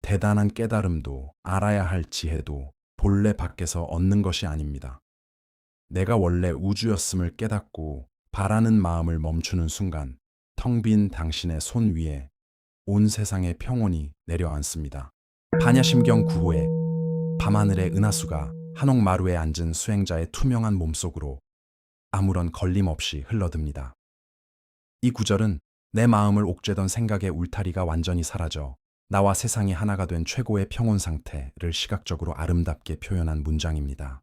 대단한 깨달음도 알아야 할 지혜도 본래 밖에서 얻는 것이 아닙니다. 내가 원래 우주였음을 깨닫고 바라는 마음을 멈추는 순간 텅 빈 당신의 손 위에 온 세상의 평온이 내려앉습니다. 반야심경 9호에 밤하늘의 은하수가 한옥마루에 앉은 수행자의 투명한 몸속으로 아무런 걸림 없이 흘러듭니다. 이 구절은 내 마음을 옥죄던 생각의 울타리가 완전히 사라져 나와 세상이 하나가 된 최고의 평온 상태를 시각적으로 아름답게 표현한 문장입니다.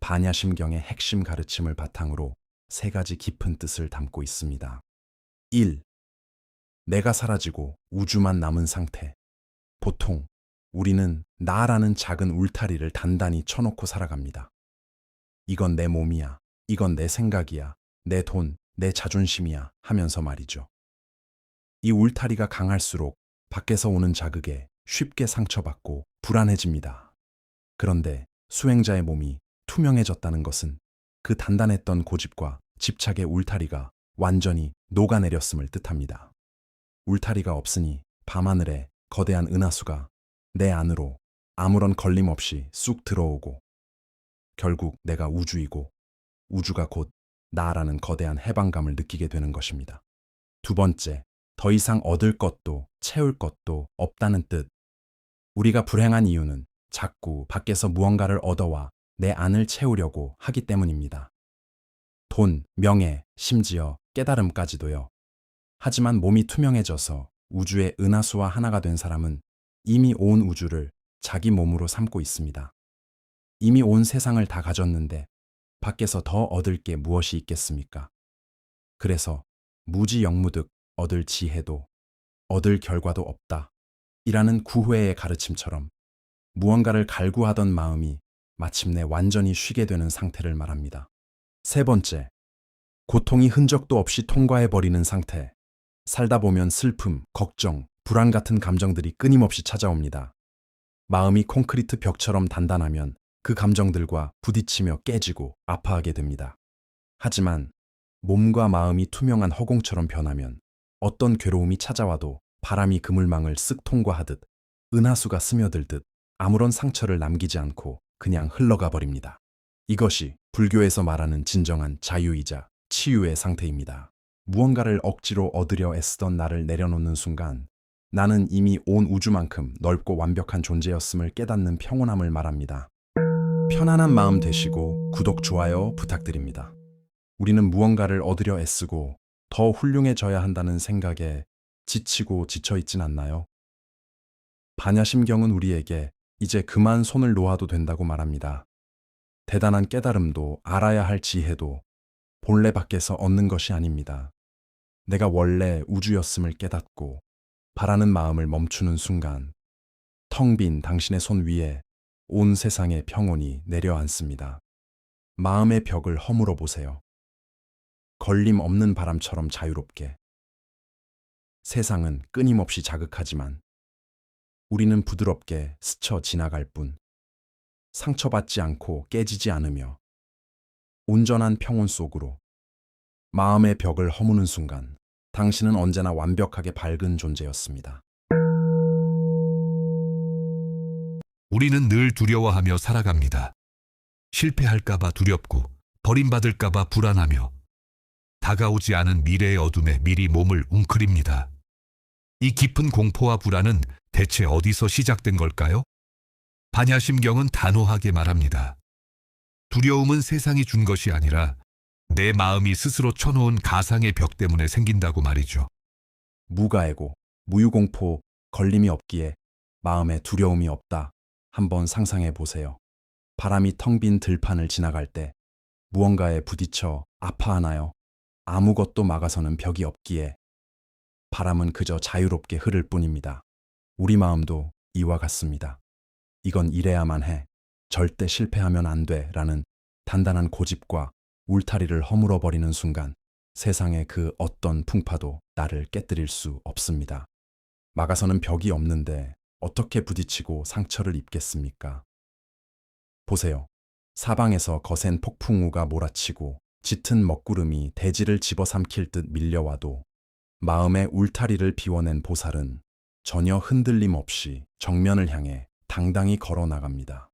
반야심경의 핵심 가르침을 바탕으로 세 가지 깊은 뜻을 담고 있습니다. 1. 내가 사라지고 우주만 남은 상태. 보통 우리는 나라는 작은 울타리를 단단히 쳐놓고 살아갑니다. 이건 내 몸이야, 이건 내 생각이야, 내 돈, 내 자존심이야 하면서 말이죠. 이 울타리가 강할수록 밖에서 오는 자극에 쉽게 상처받고 불안해집니다. 그런데 수행자의 몸이 투명해졌다는 것은 그 단단했던 고집과 집착의 울타리가 완전히 녹아내렸음을 뜻합니다. 울타리가 없으니 밤하늘에 거대한 은하수가 내 안으로 아무런 걸림 없이 쑥 들어오고 결국 내가 우주이고 우주가 곧 나라는 거대한 해방감을 느끼게 되는 것입니다. 두 번째, 더 이상 얻을 것도 채울 것도 없다는 뜻. 우리가 불행한 이유는 자꾸 밖에서 무언가를 얻어와 내 안을 채우려고 하기 때문입니다. 돈, 명예, 심지어 깨달음까지도요. 하지만 몸이 투명해져서 우주의 은하수와 하나가 된 사람은 이미 온 우주를 자기 몸으로 삼고 있습니다. 이미 온 세상을 다 가졌는데 밖에서 더 얻을 게 무엇이 있겠습니까? 그래서 무지영무득 얻을 지혜도 얻을 결과도 없다. 이라는 구회의 가르침처럼 무언가를 갈구하던 마음이 마침내 완전히 쉬게 되는 상태를 말합니다. 세 번째, 고통이 흔적도 없이 통과해버리는 상태. 살다 보면 슬픔, 걱정, 불안 같은 감정들이 끊임없이 찾아옵니다. 마음이 콘크리트 벽처럼 단단하면 그 감정들과 부딪히며 깨지고 아파하게 됩니다. 하지만 몸과 마음이 투명한 허공처럼 변하면 어떤 괴로움이 찾아와도 바람이 그물망을 쓱 통과하듯 은하수가 스며들듯 아무런 상처를 남기지 않고 그냥 흘러가 버립니다. 이것이 불교에서 말하는 진정한 자유이자 치유의 상태입니다. 무언가를 억지로 얻으려 애쓰던 나를 내려놓는 순간 나는 이미 온 우주만큼 넓고 완벽한 존재였음을 깨닫는 평온함을 말합니다. 편안한 마음 되시고 구독, 좋아요 부탁드립니다. 우리는 무언가를 얻으려 애쓰고 더 훌륭해져야 한다는 생각에 지치고 지쳐있진 않나요? 반야심경은 우리에게 이제 그만 손을 놓아도 된다고 말합니다. 대단한 깨달음도 알아야 할 지혜도 본래 밖에서 얻는 것이 아닙니다. 내가 원래 우주였음을 깨닫고 바라는 마음을 멈추는 순간 텅 빈 당신의 손 위에 온 세상의 평온이 내려앉습니다. 마음의 벽을 허물어 보세요. 걸림 없는 바람처럼 자유롭게. 세상은 끊임없이 자극하지만 우리는 부드럽게 스쳐 지나갈 뿐 상처받지 않고 깨지지 않으며 온전한 평온 속으로 마음의 벽을 허무는 순간 당신은 언제나 완벽하게 밝은 존재였습니다. 우리는 늘 두려워하며 살아갑니다. 실패할까봐 두렵고 버림받을까봐 불안하며 다가오지 않은 미래의 어둠에 미리 몸을 웅크립니다. 이 깊은 공포와 불안은 대체 어디서 시작된 걸까요? 반야심경은 단호하게 말합니다. 두려움은 세상이 준 것이 아니라 내 마음이 스스로 쳐놓은 가상의 벽 때문에 생긴다고 말이죠. 무가해고, 무유공포, 걸림이 없기에 마음에 두려움이 없다. 한번 상상해 보세요. 바람이 텅 빈 들판을 지나갈 때 무언가에 부딪혀 아파하나요? 아무것도 막아서는 벽이 없기에 바람은 그저 자유롭게 흐를 뿐입니다. 우리 마음도 이와 같습니다. 이건 이래야만 해. 절대 실패하면 안 돼. 라는 단단한 고집과 울타리를 허물어버리는 순간 세상의 그 어떤 풍파도 나를 깨뜨릴 수 없습니다. 막아서는 벽이 없는데 어떻게 부딪히고 상처를 입겠습니까? 보세요. 사방에서 거센 폭풍우가 몰아치고 짙은 먹구름이 대지를 집어삼킬 듯 밀려와도 마음의 울타리를 비워낸 보살은 전혀 흔들림 없이 정면을 향해 당당히 걸어 나갑니다.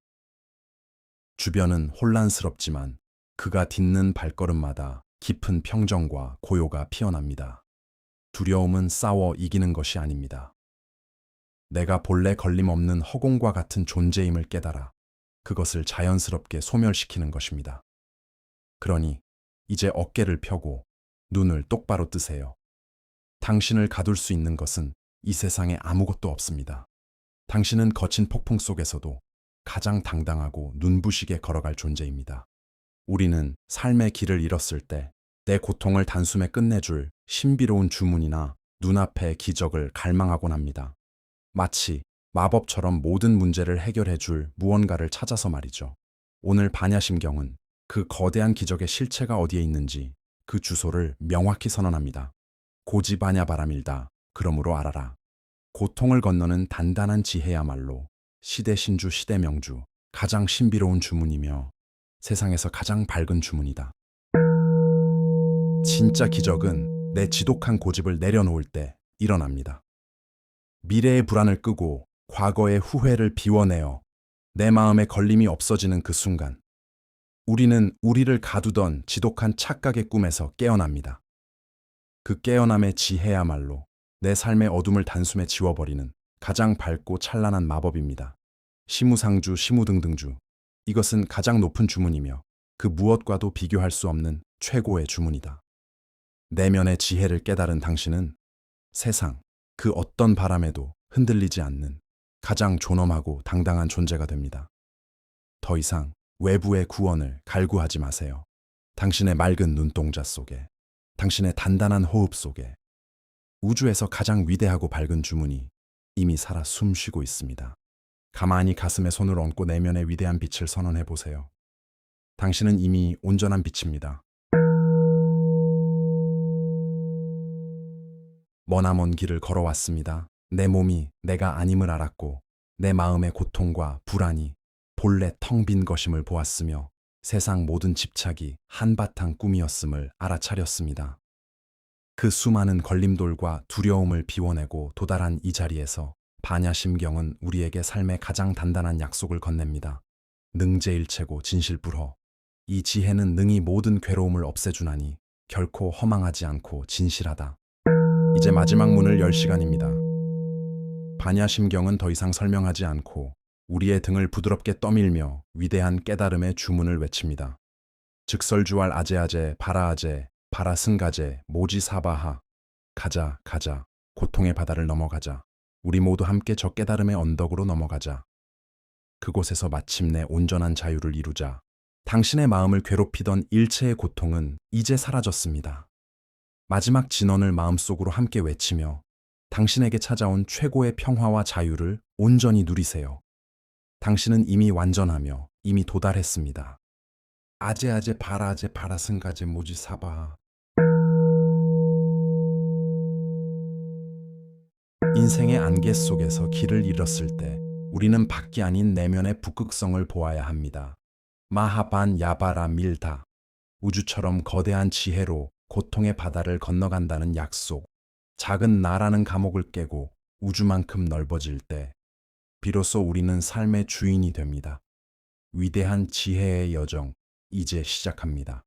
주변은 혼란스럽지만 그가 딛는 발걸음마다 깊은 평정과 고요가 피어납니다. 두려움은 싸워 이기는 것이 아닙니다. 내가 본래 걸림없는 허공과 같은 존재임을 깨달아 그것을 자연스럽게 소멸시키는 것입니다. 그러니 이제 어깨를 펴고 눈을 똑바로 뜨세요. 당신을 가둘 수 있는 것은 이 세상에 아무것도 없습니다. 당신은 거친 폭풍 속에서도 가장 당당하고 눈부시게 걸어갈 존재입니다. 우리는 삶의 길을 잃었을 때 내 고통을 단숨에 끝내줄 신비로운 주문이나 눈앞의 기적을 갈망하곤 합니다. 마치 마법처럼 모든 문제를 해결해 줄 무언가를 찾아서 말이죠. 오늘 반야심경은 그 거대한 기적의 실체가 어디에 있는지 그 주소를 명확히 선언합니다. 고지반야 바라밀다. 그러므로 알아라. 고통을 건너는 단단한 지혜야말로 시대 신주 시대 명주 가장 신비로운 주문이며 세상에서 가장 밝은 주문이다. 진짜 기적은 내 지독한 고집을 내려놓을 때 일어납니다. 미래의 불안을 끄고 과거의 후회를 비워내어 내 마음에 걸림이 없어지는 그 순간, 우리는 우리를 가두던 지독한 착각의 꿈에서 깨어납니다. 그 깨어남의 지혜야말로 내 삶의 어둠을 단숨에 지워버리는 가장 밝고 찬란한 마법입니다. 시무상주, 시무등등주. 이것은 가장 높은 주문이며 그 무엇과도 비교할 수 없는 최고의 주문이다. 내면의 지혜를 깨달은 당신은 세상 그 어떤 바람에도 흔들리지 않는 가장 존엄하고 당당한 존재가 됩니다. 더 이상 외부의 구원을 갈구하지 마세요. 당신의 맑은 눈동자 속에, 당신의 단단한 호흡 속에 우주에서 가장 위대하고 밝은 주문이 이미 살아 숨쉬고 있습니다. 가만히 가슴에 손을 얹고 내면의 위대한 빛을 선언해 보세요. 당신은 이미 온전한 빛입니다. 머나먼 길을 걸어왔습니다. 내 몸이 내가 아님을 알았고 내 마음의 고통과 불안이 본래 텅 빈 것임을 보았으며 세상 모든 집착이 한바탕 꿈이었음을 알아차렸습니다. 그 수많은 걸림돌과 두려움을 비워내고 도달한 이 자리에서 반야심경은 우리에게 삶의 가장 단단한 약속을 건넵니다. 능제일체고 진실불허. 이 지혜는 능히 모든 괴로움을 없애주나니 결코 허망하지 않고 진실하다. 이제 마지막 문을 열 시간입니다. 반야심경은 더 이상 설명하지 않고 우리의 등을 부드럽게 떠밀며 위대한 깨달음의 주문을 외칩니다. 즉설주알 아제아제 바라아제 바라승가제 모지사바하. 가자 가자 고통의 바다를 넘어가자. 우리 모두 함께 저 깨달음의 언덕으로 넘어가자. 그곳에서 마침내 온전한 자유를 이루자. 당신의 마음을 괴롭히던 일체의 고통은 이제 사라졌습니다. 마지막 진언을 마음속으로 함께 외치며 당신에게 찾아온 최고의 평화와 자유를 온전히 누리세요. 당신은 이미 완전하며 이미 도달했습니다. 아제아제 바라아제 바라승가제 모지사바. 인생의 안개 속에서 길을 잃었을 때 우리는 밖이 아닌 내면의 북극성을 보아야 합니다. 마하반 야바라 밀다. 우주처럼 거대한 지혜로 고통의 바다를 건너간다는 약속. 작은 나라는 감옥을 깨고 우주만큼 넓어질 때 비로소 우리는 삶의 주인이 됩니다. 위대한 지혜의 여정 이제 시작합니다.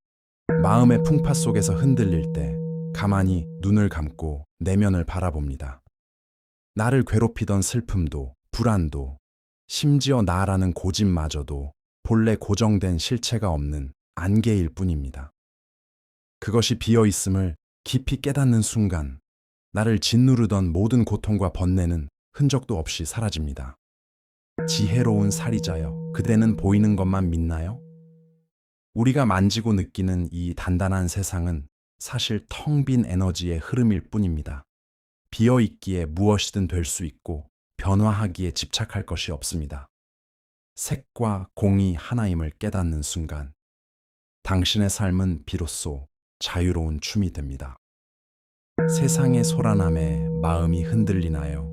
마음의 풍파 속에서 흔들릴 때 가만히 눈을 감고 내면을 바라봅니다. 나를 괴롭히던 슬픔도 불안도 심지어 나라는 고집마저도 본래 고정된 실체가 없는 안개일 뿐입니다. 그것이 비어있음을 깊이 깨닫는 순간 나를 짓누르던 모든 고통과 번뇌는 흔적도 없이 사라집니다. 지혜로운 살이자여, 그대는 보이는 것만 믿나요? 우리가 만지고 느끼는 이 단단한 세상은 사실 텅 빈 에너지의 흐름일 뿐입니다. 비어있기에 무엇이든 될 수 있고 변화하기에 집착할 것이 없습니다. 색과 공이 하나임을 깨닫는 순간 당신의 삶은 비로소 자유로운 춤이 됩니다. 세상의 소란함에 마음이 흔들리나요?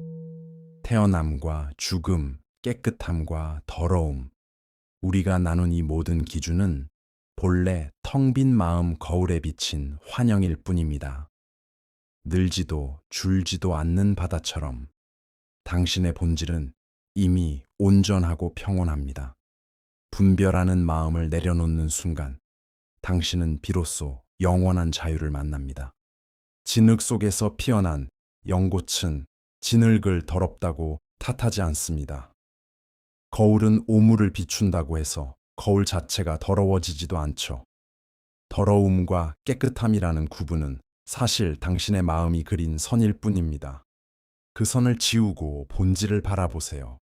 태어남과 죽음, 깨끗함과 더러움, 우리가 나눈 이 모든 기준은 본래 텅 빈 마음 거울에 비친 환영일 뿐입니다. 늘지도 줄지도 않는 바다처럼 당신의 본질은 이미 온전하고 평온합니다. 분별하는 마음을 내려놓는 순간 당신은 비로소 영원한 자유를 만납니다. 진흙 속에서 피어난 연꽃은 진흙을 더럽다고 탓하지 않습니다. 거울은 오물을 비춘다고 해서 거울 자체가 더러워지지도 않죠. 더러움과 깨끗함이라는 구분은 사실 당신의 마음이 그린 선일 뿐입니다. 그 선을 지우고 본질을 바라보세요.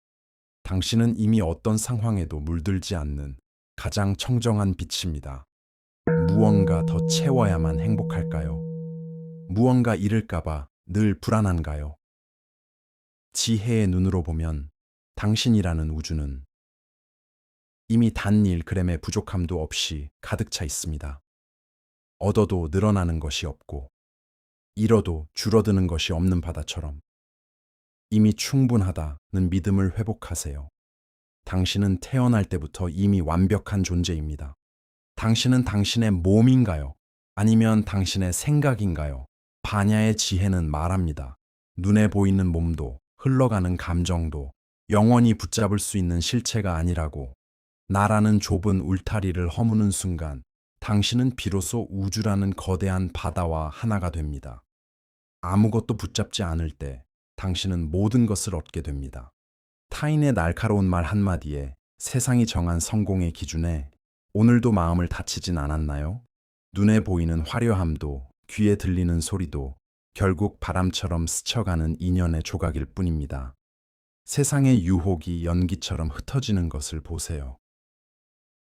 당신은 이미 어떤 상황에도 물들지 않는 가장 청정한 빛입니다. 무언가 더 채워야만 행복할까요? 무언가 잃을까봐 늘 불안한가요? 지혜의 눈으로 보면 당신이라는 우주는 이미 단 1g의 부족함도 없이 가득 차 있습니다. 얻어도 늘어나는 것이 없고 잃어도 줄어드는 것이 없는 바다처럼 이미 충분하다는 믿음을 회복하세요. 당신은 태어날 때부터 이미 완벽한 존재입니다. 당신은 당신의 몸인가요? 아니면 당신의 생각인가요? 바냐의 지혜는 말합니다. 눈에 보이는 몸도 흘러가는 감정도 영원히 붙잡을 수 있는 실체가 아니라고. 나라는 좁은 울타리를 허무는 순간 당신은 비로소 우주라는 거대한 바다와 하나가 됩니다. 아무것도 붙잡지 않을 때 당신은 모든 것을 얻게 됩니다. 타인의 날카로운 말 한마디에 세상이 정한 성공의 기준에 오늘도 마음을 다치진 않았나요? 눈에 보이는 화려함도 귀에 들리는 소리도 결국 바람처럼 스쳐가는 인연의 조각일 뿐입니다. 세상의 유혹이 연기처럼 흩어지는 것을 보세요.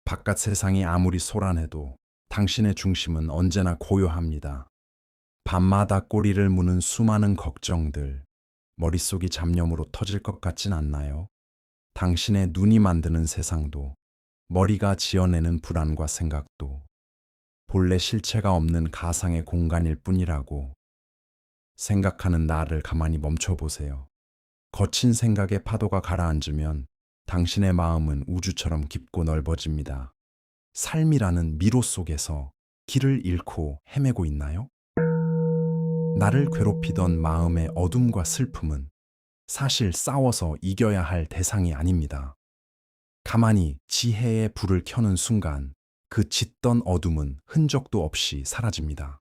바깥 세상이 아무리 소란해도 당신의 중심은 언제나 고요합니다. 밤마다 꼬리를 무는 수많은 걱정들, 머릿속이 잡념으로 터질 것 같진 않나요? 당신의 눈이 만드는 세상도, 머리가 지어내는 불안과 생각도, 본래 실체가 없는 가상의 공간일 뿐이라고. 생각하는 나를 가만히 멈춰보세요. 거친 생각의 파도가 가라앉으면 당신의 마음은 우주처럼 깊고 넓어집니다. 삶이라는 미로 속에서 길을 잃고 헤매고 있나요? 나를 괴롭히던 마음의 어둠과 슬픔은 사실 싸워서 이겨야 할 대상이 아닙니다. 가만히 지혜의 불을 켜는 순간 그 짙던 어둠은 흔적도 없이 사라집니다.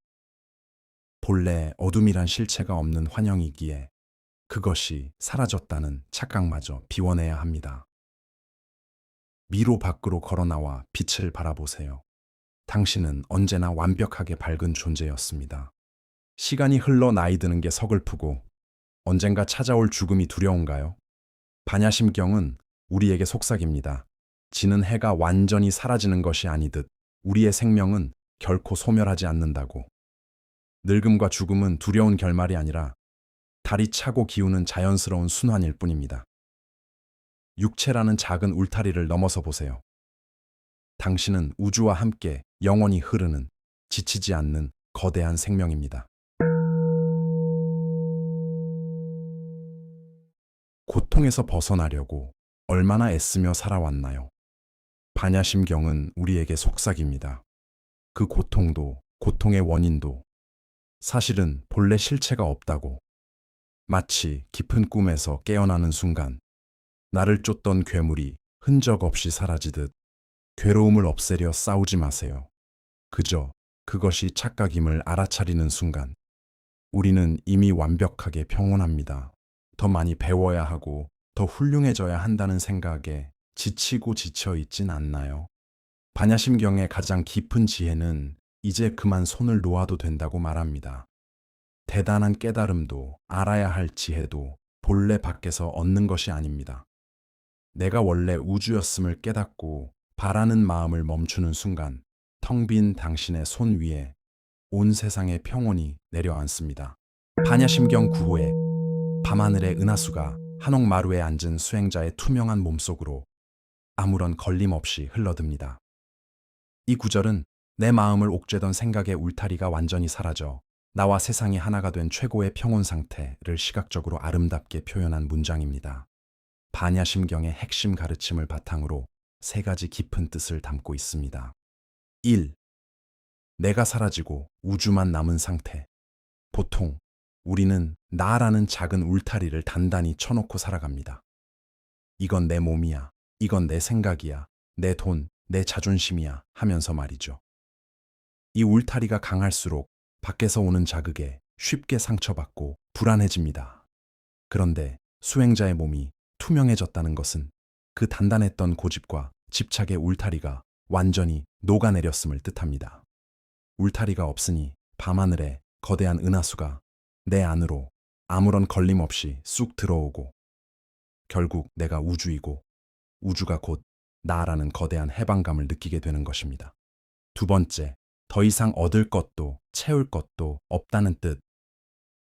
본래 어둠이란 실체가 없는 환영이기에 그것이 사라졌다는 착각마저 비워내야 합니다. 미로 밖으로 걸어나와 빛을 바라보세요. 당신은 언제나 완벽하게 밝은 존재였습니다. 시간이 흘러 나이 드는 게 서글프고 언젠가 찾아올 죽음이 두려운가요? 반야심경은 우리에게 속삭입니다. 지는 해가 완전히 사라지는 것이 아니듯 우리의 생명은 결코 소멸하지 않는다고. 늙음과 죽음은 두려운 결말이 아니라 달이 차고 기우는 자연스러운 순환일 뿐입니다. 육체라는 작은 울타리를 넘어서 보세요. 당신은 우주와 함께 영원히 흐르는, 지치지 않는 거대한 생명입니다. 고통에서 벗어나려고 얼마나 애쓰며 살아왔나요? 반야심경은 우리에게 속삭입니다. 그 고통도, 고통의 원인도 사실은 본래 실체가 없다고. 마치 깊은 꿈에서 깨어나는 순간 나를 쫓던 괴물이 흔적 없이 사라지듯 괴로움을 없애려 싸우지 마세요. 그저 그것이 착각임을 알아차리는 순간 우리는 이미 완벽하게 평온합니다. 더 많이 배워야 하고 더 훌륭해져야 한다는 생각에 지치고 지쳐 있진 않나요? 반야심경의 가장 깊은 지혜는 이제 그만 손을 놓아도 된다고 말합니다. 대단한 깨달음도 알아야 할 지혜도 본래 밖에서 얻는 것이 아닙니다. 내가 원래 우주였음을 깨닫고 바라는 마음을 멈추는 순간 텅 빈 당신의 손 위에 온 세상의 평온이 내려앉습니다. 반야심경 9호에 밤하늘의 은하수가 한옥마루에 앉은 수행자의 투명한 몸속으로 아무런 걸림 없이 흘러듭니다. 이 구절은 내 마음을 옥죄던 생각의 울타리가 완전히 사라져 나와 세상이 하나가 된 최고의 평온 상태를 시각적으로 아름답게 표현한 문장입니다. 반야심경의 핵심 가르침을 바탕으로 세 가지 깊은 뜻을 담고 있습니다. 1. 내가 사라지고 우주만 남은 상태. 보통 우리는 나라는 작은 울타리를 단단히 쳐놓고 살아갑니다. 이건 내 몸이야, 이건 내 생각이야, 내 돈, 내 자존심이야 하면서 말이죠. 이 울타리가 강할수록 밖에서 오는 자극에 쉽게 상처받고 불안해집니다. 그런데 수행자의 몸이 투명해졌다는 것은 그 단단했던 고집과 집착의 울타리가 완전히 녹아내렸음을 뜻합니다. 울타리가 없으니 밤하늘에 거대한 은하수가 내 안으로 아무런 걸림 없이 쑥 들어오고 결국 내가 우주이고 우주가 곧 나라는 거대한 해방감을 느끼게 되는 것입니다. 두 번째, 더 이상 얻을 것도 채울 것도 없다는 뜻.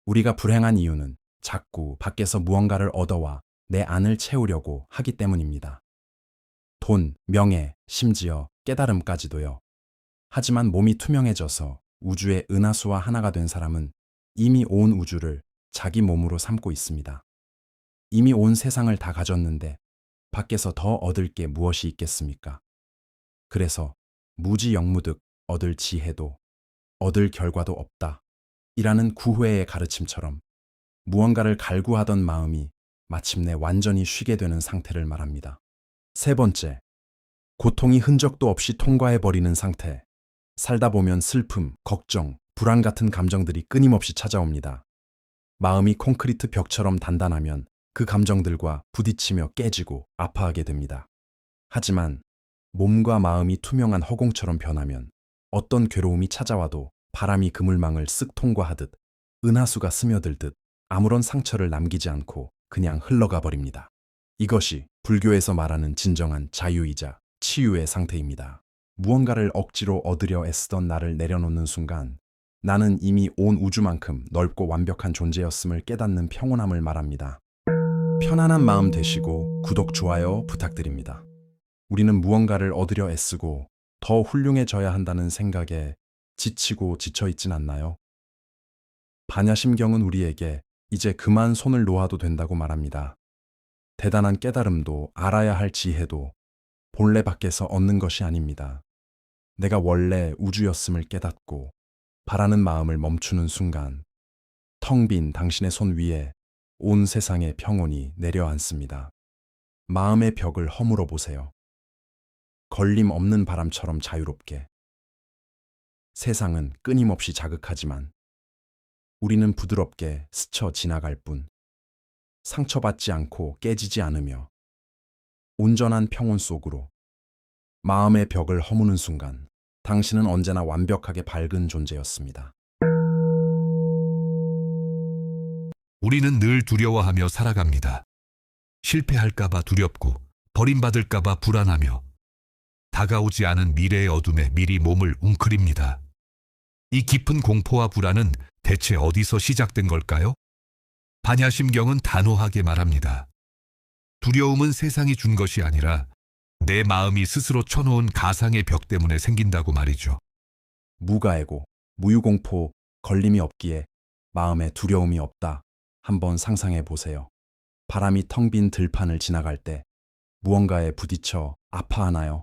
우리가 불행한 이유는 자꾸 밖에서 무언가를 얻어와 내 안을 채우려고 하기 때문입니다. 돈, 명예, 심지어 깨달음까지도요. 하지만 몸이 투명해져서 우주의 은하수와 하나가 된 사람은 이미 온 우주를 자기 몸으로 삼고 있습니다. 이미 온 세상을 다 가졌는데 밖에서 더 얻을 게 무엇이 있겠습니까? 그래서 무지영무득 얻을 지혜도 얻을 결과도 없다. 이라는 구회의 가르침처럼 무언가를 갈구하던 마음이 마침내 완전히 쉬게 되는 상태를 말합니다. 세 번째, 고통이 흔적도 없이 통과해버리는 상태. 살다 보면 슬픔, 걱정, 불안 같은 감정들이 끊임없이 찾아옵니다. 마음이 콘크리트 벽처럼 단단하면 그 감정들과 부딪히며 깨지고 아파하게 됩니다. 하지만 몸과 마음이 투명한 허공처럼 변하면 어떤 괴로움이 찾아와도 바람이 그물망을 쓱 통과하듯 은하수가 스며들듯 아무런 상처를 남기지 않고 그냥 흘러가 버립니다. 이것이 불교에서 말하는 진정한 자유이자 치유의 상태입니다. 무언가를 억지로 얻으려 애쓰던 나를 내려놓는 순간 나는 이미 온 우주만큼 넓고 완벽한 존재였음을 깨닫는 평온함을 말합니다. 편안한 마음 되시고 구독, 좋아요 부탁드립니다. 우리는 무언가를 얻으려 애쓰고 더 훌륭해져야 한다는 생각에 지치고 지쳐있진 않나요? 반야심경은 우리에게 이제 그만 손을 놓아도 된다고 말합니다. 대단한 깨달음도 알아야 할 지혜도 본래 밖에서 얻는 것이 아닙니다. 내가 원래 우주였음을 깨닫고 바라는 마음을 멈추는 순간 텅 빈 당신의 손 위에 온 세상의 평온이 내려앉습니다. 마음의 벽을 허물어 보세요. 걸림 없는 바람처럼 자유롭게. 세상은 끊임없이 자극하지만 우리는 부드럽게 스쳐 지나갈 뿐 상처받지 않고 깨지지 않으며 온전한 평온 속으로 마음의 벽을 허무는 순간 당신은 언제나 완벽하게 밝은 존재였습니다. 우리는 늘 두려워하며 살아갑니다. 실패할까봐 두렵고 버림받을까봐 불안하며 다가오지 않은 미래의 어둠에 미리 몸을 웅크립니다. 이 깊은 공포와 불안은 대체 어디서 시작된 걸까요? 반야심경은 단호하게 말합니다. 두려움은 세상이 준 것이 아니라 내 마음이 스스로 쳐놓은 가상의 벽 때문에 생긴다고 말이죠. 무가해고, 무유공포, 걸림이 없기에 마음에 두려움이 없다. 한번 상상해 보세요. 바람이 텅 빈 들판을 지나갈 때 무언가에 부딪혀 아파하나요?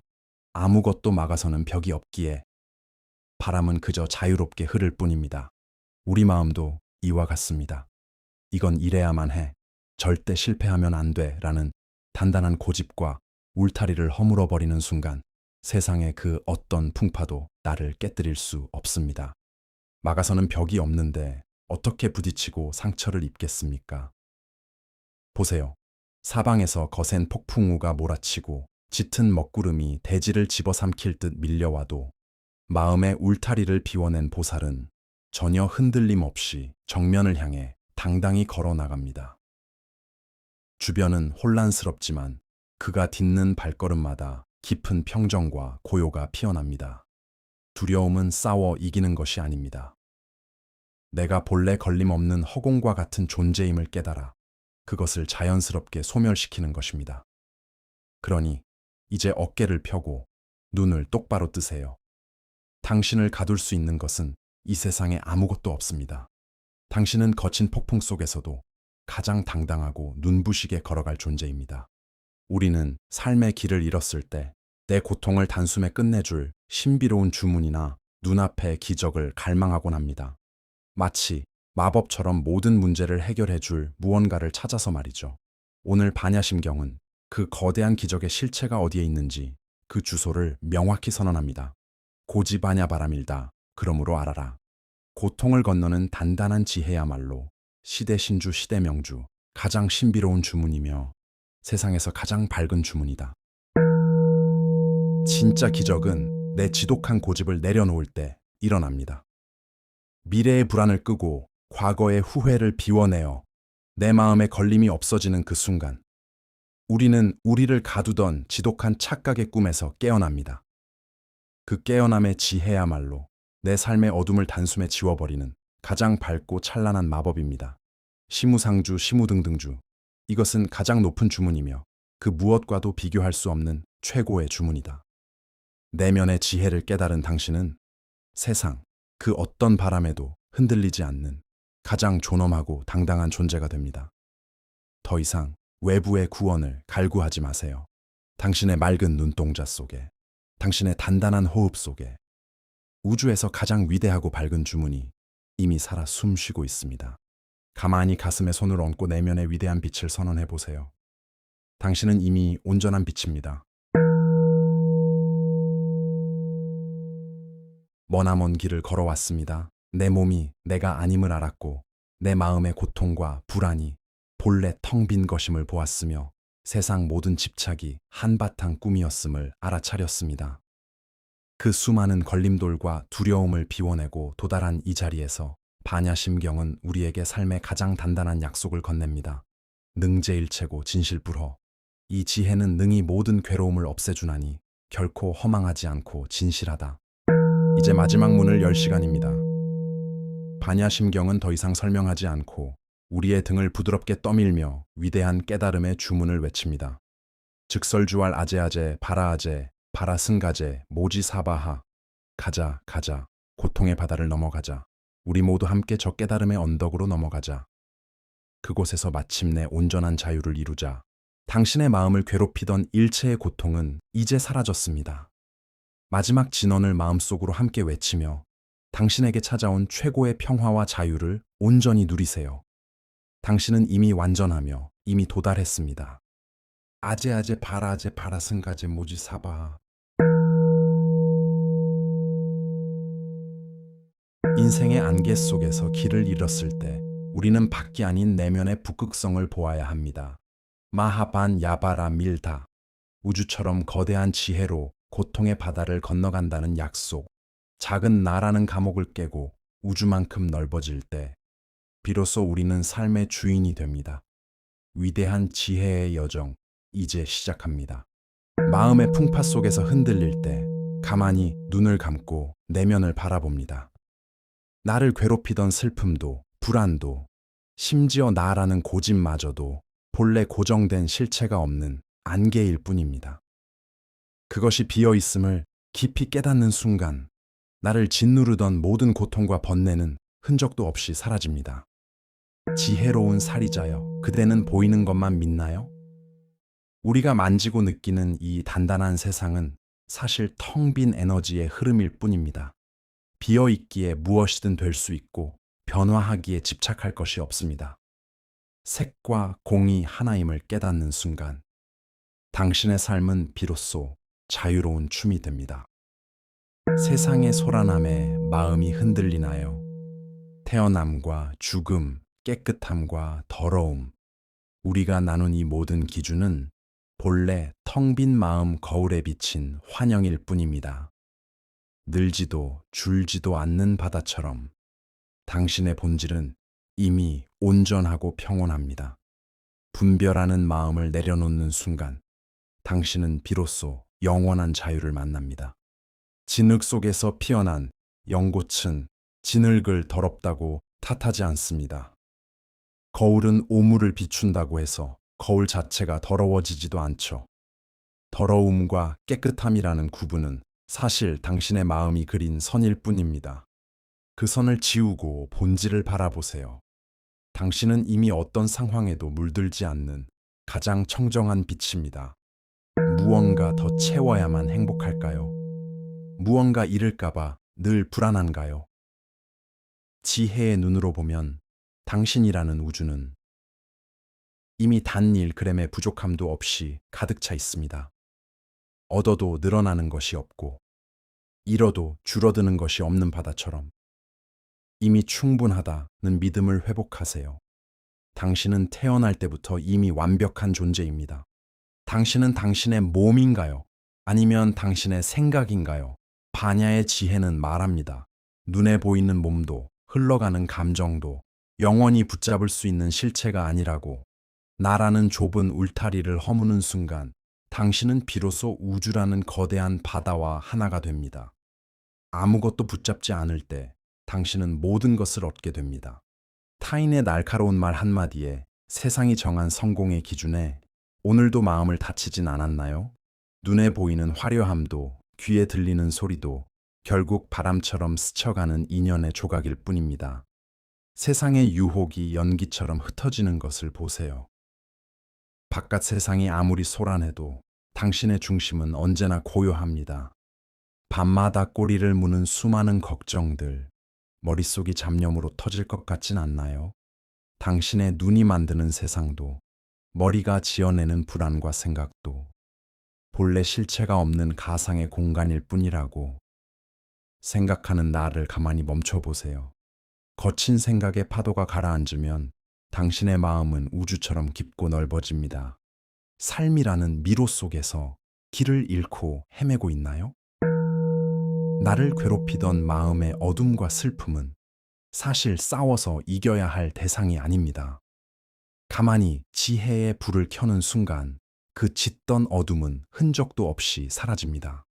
아무것도 막아서는 벽이 없기에 바람은 그저 자유롭게 흐를 뿐입니다. 우리 마음도 이와 같습니다. 이건 이래야만 해. 절대 실패하면 안 돼. 라는 단단한 고집과 울타리를 허물어버리는 순간 세상의 그 어떤 풍파도 나를 깨뜨릴 수 없습니다. 막아서는 벽이 없는데 어떻게 부딪히고 상처를 입겠습니까? 보세요. 사방에서 거센 폭풍우가 몰아치고 짙은 먹구름이 대지를 집어삼킬 듯 밀려와도 마음의 울타리를 비워낸 보살은 전혀 흔들림 없이 정면을 향해 당당히 걸어 나갑니다. 주변은 혼란스럽지만 그가 딛는 발걸음마다 깊은 평정과 고요가 피어납니다. 두려움은 싸워 이기는 것이 아닙니다. 내가 본래 걸림없는 허공과 같은 존재임을 깨달아 그것을 자연스럽게 소멸시키는 것입니다. 그러니 이제 어깨를 펴고 눈을 똑바로 뜨세요. 당신을 가둘 수 있는 것은 이 세상에 아무것도 없습니다. 당신은 거친 폭풍 속에서도 가장 당당하고 눈부시게 걸어갈 존재입니다. 우리는 삶의 길을 잃었을 때 내 고통을 단숨에 끝내줄 신비로운 주문이나 눈앞의 기적을 갈망하곤 합니다. 마치 마법처럼 모든 문제를 해결해 줄 무언가를 찾아서 말이죠. 오늘 반야심경은 그 거대한 기적의 실체가 어디에 있는지 그 주소를 명확히 선언합니다. 고지반야바라밀다. 그러므로 알아라. 고통을 건너는 단단한 지혜야말로 시대신주 시대명주 가장 신비로운 주문이며 세상에서 가장 밝은 주문이다. 진짜 기적은 내 지독한 고집을 내려놓을 때 일어납니다. 미래의 불안을 끄고 과거의 후회를 비워내어 내 마음에 걸림이 없어지는 그 순간 우리는 우리를 가두던 지독한 착각의 꿈에서 깨어납니다. 그 깨어남의 지혜야말로 내 삶의 어둠을 단숨에 지워버리는 가장 밝고 찬란한 마법입니다. 시무상주, 시무등등주. 이것은 가장 높은 주문이며 그 무엇과도 비교할 수 없는 최고의 주문이다. 내면의 지혜를 깨달은 당신은 세상 그 어떤 바람에도 흔들리지 않는 가장 존엄하고 당당한 존재가 됩니다. 더 이상 외부의 구원을 갈구하지 마세요. 당신의 맑은 눈동자 속에, 당신의 단단한 호흡 속에 우주에서 가장 위대하고 밝은 주문이 이미 살아 숨쉬고 있습니다. 가만히 가슴에 손을 얹고 내면의 위대한 빛을 선언해 보세요. 당신은 이미 온전한 빛입니다. 머나먼 길을 걸어왔습니다. 내 몸이 내가 아님을 알았고 내 마음의 고통과 불안이 본래 텅 빈 것임을 보았으며 세상 모든 집착이 한바탕 꿈이었음을 알아차렸습니다. 그 수많은 걸림돌과 두려움을 비워내고 도달한 이 자리에서 반야심경은 우리에게 삶의 가장 단단한 약속을 건넵니다. 능제일체고 진실불허. 이 지혜는 능히 모든 괴로움을 없애주나니 결코 허망하지 않고 진실하다. 이제 마지막 문을 열 시간입니다. 반야심경은 더 이상 설명하지 않고 우리의 등을 부드럽게 떠밀며 위대한 깨달음의 주문을 외칩니다. 즉설주알 아제아제 바라아제 바라승가제 모지사바하. 가자 가자 고통의 바다를 넘어가자. 우리 모두 함께 저 깨달음의 언덕으로 넘어가자. 그곳에서 마침내 온전한 자유를 이루자. 당신의 마음을 괴롭히던 일체의 고통은 이제 사라졌습니다. 마지막 진언을 마음속으로 함께 외치며 당신에게 찾아온 최고의 평화와 자유를 온전히 누리세요. 당신은 이미 완전하며 이미 도달했습니다. 아제아제 바라아제 바라승가제 모지사바. 인생의 안개 속에서 길을 잃었을 때 우리는 밖이 아닌 내면의 북극성을 보아야 합니다. 마하반 야바라 밀다. 우주처럼 거대한 지혜로 고통의 바다를 건너간다는 약속. 작은 나라는 감옥을 깨고 우주만큼 넓어질 때 비로소 우리는 삶의 주인이 됩니다. 위대한 지혜의 여정 이제 시작합니다. 마음의 풍파 속에서 흔들릴 때 가만히 눈을 감고 내면을 바라봅니다. 나를 괴롭히던 슬픔도 불안도 심지어 나라는 고집마저도 본래 고정된 실체가 없는 안개일 뿐입니다. 그것이 비어 있음을 깊이 깨닫는 순간 나를 짓누르던 모든 고통과 번뇌는 흔적도 없이 사라집니다. 지혜로운 살이자여, 그대는 보이는 것만 믿나요? 우리가 만지고 느끼는 이 단단한 세상은 사실 텅 빈 에너지의 흐름일 뿐입니다. 비어있기에 무엇이든 될 수 있고 변화하기에 집착할 것이 없습니다. 색과 공이 하나임을 깨닫는 순간 당신의 삶은 비로소 자유로운 춤이 됩니다. 세상의 소란함에 마음이 흔들리나요? 태어남과 죽음, 깨끗함과 더러움, 우리가 나눈 이 모든 기준은 본래 텅 빈 마음 거울에 비친 환영일 뿐입니다. 늘지도 줄지도 않는 바다처럼 당신의 본질은 이미 온전하고 평온합니다. 분별하는 마음을 내려놓는 순간 당신은 비로소 영원한 자유를 만납니다. 진흙 속에서 피어난 연꽃은 진흙을 더럽다고 탓하지 않습니다. 거울은 오물을 비춘다고 해서 거울 자체가 더러워지지도 않죠. 더러움과 깨끗함이라는 구분은 사실 당신의 마음이 그린 선일 뿐입니다. 그 선을 지우고 본질을 바라보세요. 당신은 이미 어떤 상황에도 물들지 않는 가장 청정한 빛입니다. 무언가 더 채워야만 행복할까요? 무언가 잃을까봐 늘 불안한가요? 지혜의 눈으로 보면 당신이라는 우주는 이미 단 1g의 부족함도 없이 가득 차 있습니다. 얻어도 늘어나는 것이 없고 잃어도 줄어드는 것이 없는 바다처럼 이미 충분하다는 믿음을 회복하세요. 당신은 태어날 때부터 이미 완벽한 존재입니다. 당신은 당신의 몸인가요? 아니면 당신의 생각인가요? 반야의 지혜는 말합니다. 눈에 보이는 몸도 흘러가는 감정도 영원히 붙잡을 수 있는 실체가 아니라고. 나라는 좁은 울타리를 허무는 순간 당신은 비로소 우주라는 거대한 바다와 하나가 됩니다. 아무것도 붙잡지 않을 때 당신은 모든 것을 얻게 됩니다. 타인의 날카로운 말 한마디에 세상이 정한 성공의 기준에 오늘도 마음을 다치진 않았나요? 눈에 보이는 화려함도 귀에 들리는 소리도 결국 바람처럼 스쳐가는 인연의 조각일 뿐입니다. 세상의 유혹이 연기처럼 흩어지는 것을 보세요. 바깥 세상이 아무리 소란해도 당신의 중심은 언제나 고요합니다. 밤마다 꼬리를 무는 수많은 걱정들, 머릿속이 잡념으로 터질 것 같진 않나요? 당신의 눈이 만드는 세상도, 머리가 지어내는 불안과 생각도, 본래 실체가 없는 가상의 공간일 뿐이라고. 생각하는 나를 가만히 멈춰보세요. 거친 생각의 파도가 가라앉으면 당신의 마음은 우주처럼 깊고 넓어집니다. 삶이라는 미로 속에서 길을 잃고 헤매고 있나요? 나를 괴롭히던 마음의 어둠과 슬픔은 사실 싸워서 이겨야 할 대상이 아닙니다. 가만히 지혜의 불을 켜는 순간 그 짙던 어둠은 흔적도 없이 사라집니다.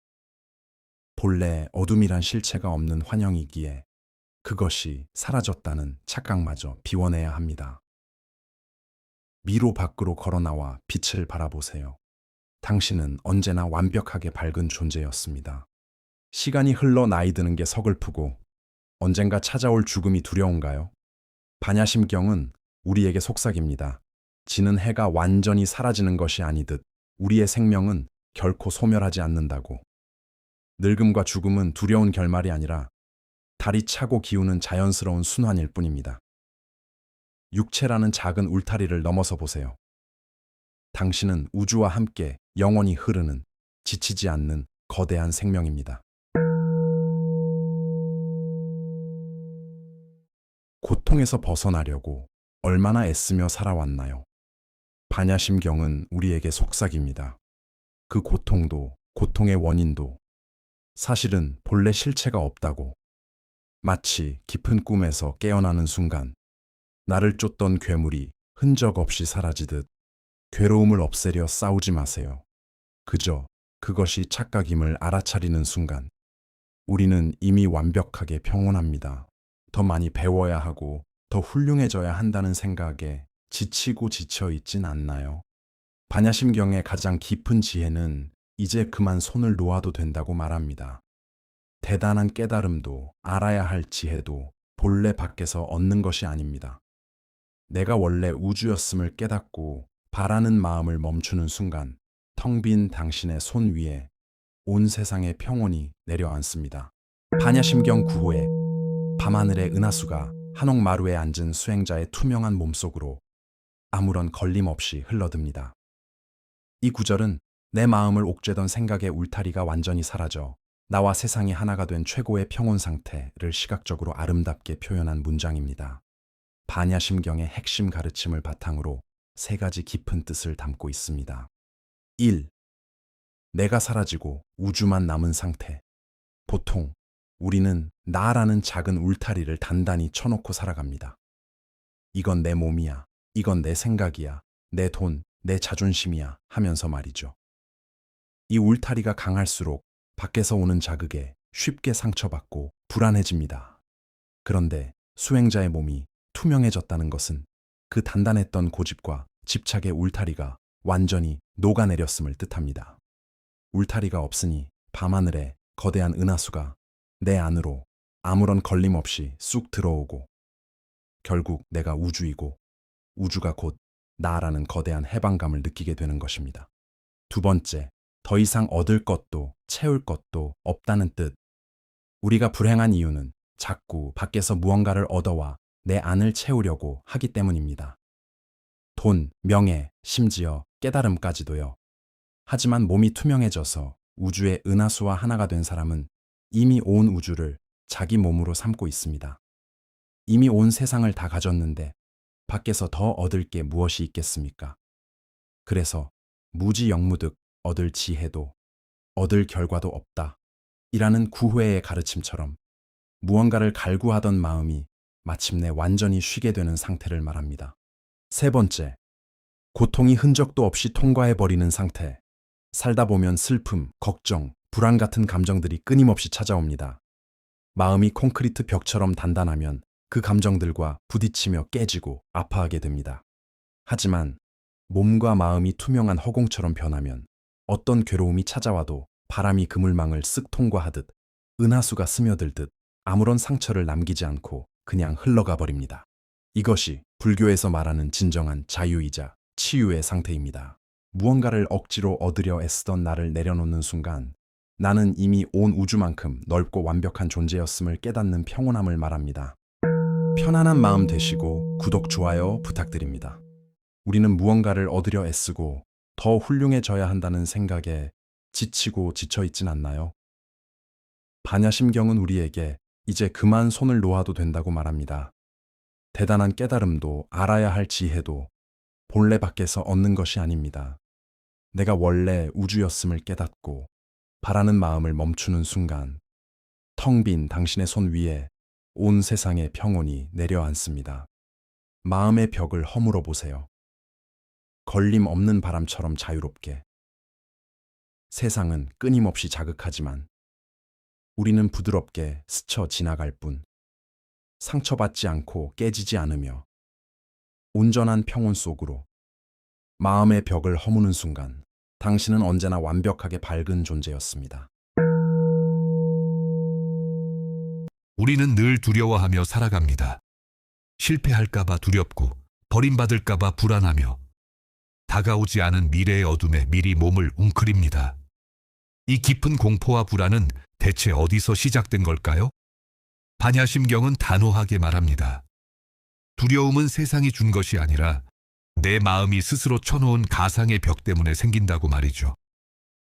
본래 어둠이란 실체가 없는 환영이기에 그것이 사라졌다는 착각마저 비워내야 합니다. 미로 밖으로 걸어나와 빛을 바라보세요. 당신은 언제나 완벽하게 밝은 존재였습니다. 시간이 흘러 나이 드는 게 서글프고 언젠가 찾아올 죽음이 두려운가요? 반야심경은 우리에게 속삭입니다. 지는 해가 완전히 사라지는 것이 아니듯 우리의 생명은 결코 소멸하지 않는다고. 늙음과 죽음은 두려운 결말이 아니라 달이 차고 기우는 자연스러운 순환일 뿐입니다. 육체라는 작은 울타리를 넘어서 보세요. 당신은 우주와 함께 영원히 흐르는, 지치지 않는 거대한 생명입니다. 고통에서 벗어나려고 얼마나 애쓰며 살아왔나요? 반야심경은 우리에게 속삭입니다. 그 고통도, 고통의 원인도 사실은 본래 실체가 없다고. 마치 깊은 꿈에서 깨어나는 순간 나를 쫓던 괴물이 흔적 없이 사라지듯 괴로움을 없애려 싸우지 마세요. 그저 그것이 착각임을 알아차리는 순간 우리는 이미 완벽하게 평온합니다. 더 많이 배워야 하고 더 훌륭해져야 한다는 생각에 지치고 지쳐 있진 않나요? 반야심경의 가장 깊은 지혜는 이제 그만 손을 놓아도 된다고 말합니다. 대단한 깨달음도 알아야 할 지혜도 본래 밖에서 얻는 것이 아닙니다. 내가 원래 우주였음을 깨닫고 바라는 마음을 멈추는 순간 텅 빈 당신의 손 위에 온 세상의 평온이 내려앉습니다. 반야심경 9호에 밤하늘의 은하수가 한옥마루에 앉은 수행자의 투명한 몸속으로 아무런 걸림 없이 흘러듭니다. 이 구절은 내 마음을 옥죄던 생각의 울타리가 완전히 사라져 나와 세상이 하나가 된 최고의 평온 상태를 시각적으로 아름답게 표현한 문장입니다. 반야심경의 핵심 가르침을 바탕으로 세 가지 깊은 뜻을 담고 있습니다. 1. 내가 사라지고 우주만 남은 상태. 보통 우리는 나라는 작은 울타리를 단단히 쳐놓고 살아갑니다. 이건 내 몸이야, 이건 내 생각이야, 내 돈, 내 자존심이야 하면서 말이죠. 이 울타리가 강할수록 밖에서 오는 자극에 쉽게 상처받고 불안해집니다. 그런데 수행자의 몸이 투명해졌다는 것은 그 단단했던 고집과 집착의 울타리가 완전히 녹아내렸음을 뜻합니다. 울타리가 없으니 밤하늘에 거대한 은하수가 내 안으로 아무런 걸림 없이 쑥 들어오고 결국 내가 우주이고 우주가 곧 나라는 거대한 해방감을 느끼게 되는 것입니다. 두 번째, 더 이상 얻을 것도 채울 것도 없다는 뜻. 우리가 불행한 이유는 자꾸 밖에서 무언가를 얻어와 내 안을 채우려고 하기 때문입니다. 돈, 명예, 심지어 깨달음까지도요. 하지만 몸이 투명해져서 우주의 은하수와 하나가 된 사람은 이미 온 우주를 자기 몸으로 삼고 있습니다. 이미 온 세상을 다 가졌는데 밖에서 더 얻을 게 무엇이 있겠습니까? 그래서 무지영무득 얻을 지혜도 얻을 결과도 없다. 이라는 구회의 가르침처럼 무언가를 갈구하던 마음이 마침내 완전히 쉬게 되는 상태를 말합니다. 세 번째, 고통이 흔적도 없이 통과해버리는 상태. 살다 보면 슬픔, 걱정, 불안 같은 감정들이 끊임없이 찾아옵니다. 마음이 콘크리트 벽처럼 단단하면 그 감정들과 부딪히며 깨지고 아파하게 됩니다. 하지만 몸과 마음이 투명한 허공처럼 변하면 어떤 괴로움이 찾아와도 바람이 그물망을 쓱 통과하듯 은하수가 스며들듯 아무런 상처를 남기지 않고 그냥 흘러가 버립니다. 이것이 불교에서 말하는 진정한 자유이자 치유의 상태입니다. 무언가를 억지로 얻으려 애쓰던 나를 내려놓는 순간 나는 이미 온 우주만큼 넓고 완벽한 존재였음을 깨닫는 평온함을 말합니다. 편안한 마음 되시고 구독, 좋아요 부탁드립니다. 우리는 무언가를 얻으려 애쓰고 더 훌륭해져야 한다는 생각에 지치고 지쳐있진 않나요? 반야심경은 우리에게 이제 그만 손을 놓아도 된다고 말합니다. 대단한 깨달음도 알아야 할 지혜도 본래 밖에서 얻는 것이 아닙니다. 내가 원래 우주였음을 깨닫고 바라는 마음을 멈추는 순간 텅 빈 당신의 손 위에 온 세상의 평온이 내려앉습니다. 마음의 벽을 허물어 보세요. 걸림 없는 바람처럼 자유롭게. 세상은 끊임없이 자극하지만 우리는 부드럽게 스쳐 지나갈 뿐, 상처받지 않고 깨지지 않으며 온전한 평온 속으로 마음의 벽을 허무는 순간 당신은 언제나 완벽하게 밝은 존재였습니다. 우리는 늘 두려워하며 살아갑니다. 실패할까봐 두렵고 버림받을까봐 불안하며 다가오지 않은 미래의 어둠에 미리 몸을 웅크립니다. 이 깊은 공포와 불안은 대체 어디서 시작된 걸까요? 반야심경은 단호하게 말합니다. 두려움은 세상이 준 것이 아니라 내 마음이 스스로 쳐놓은 가상의 벽 때문에 생긴다고 말이죠.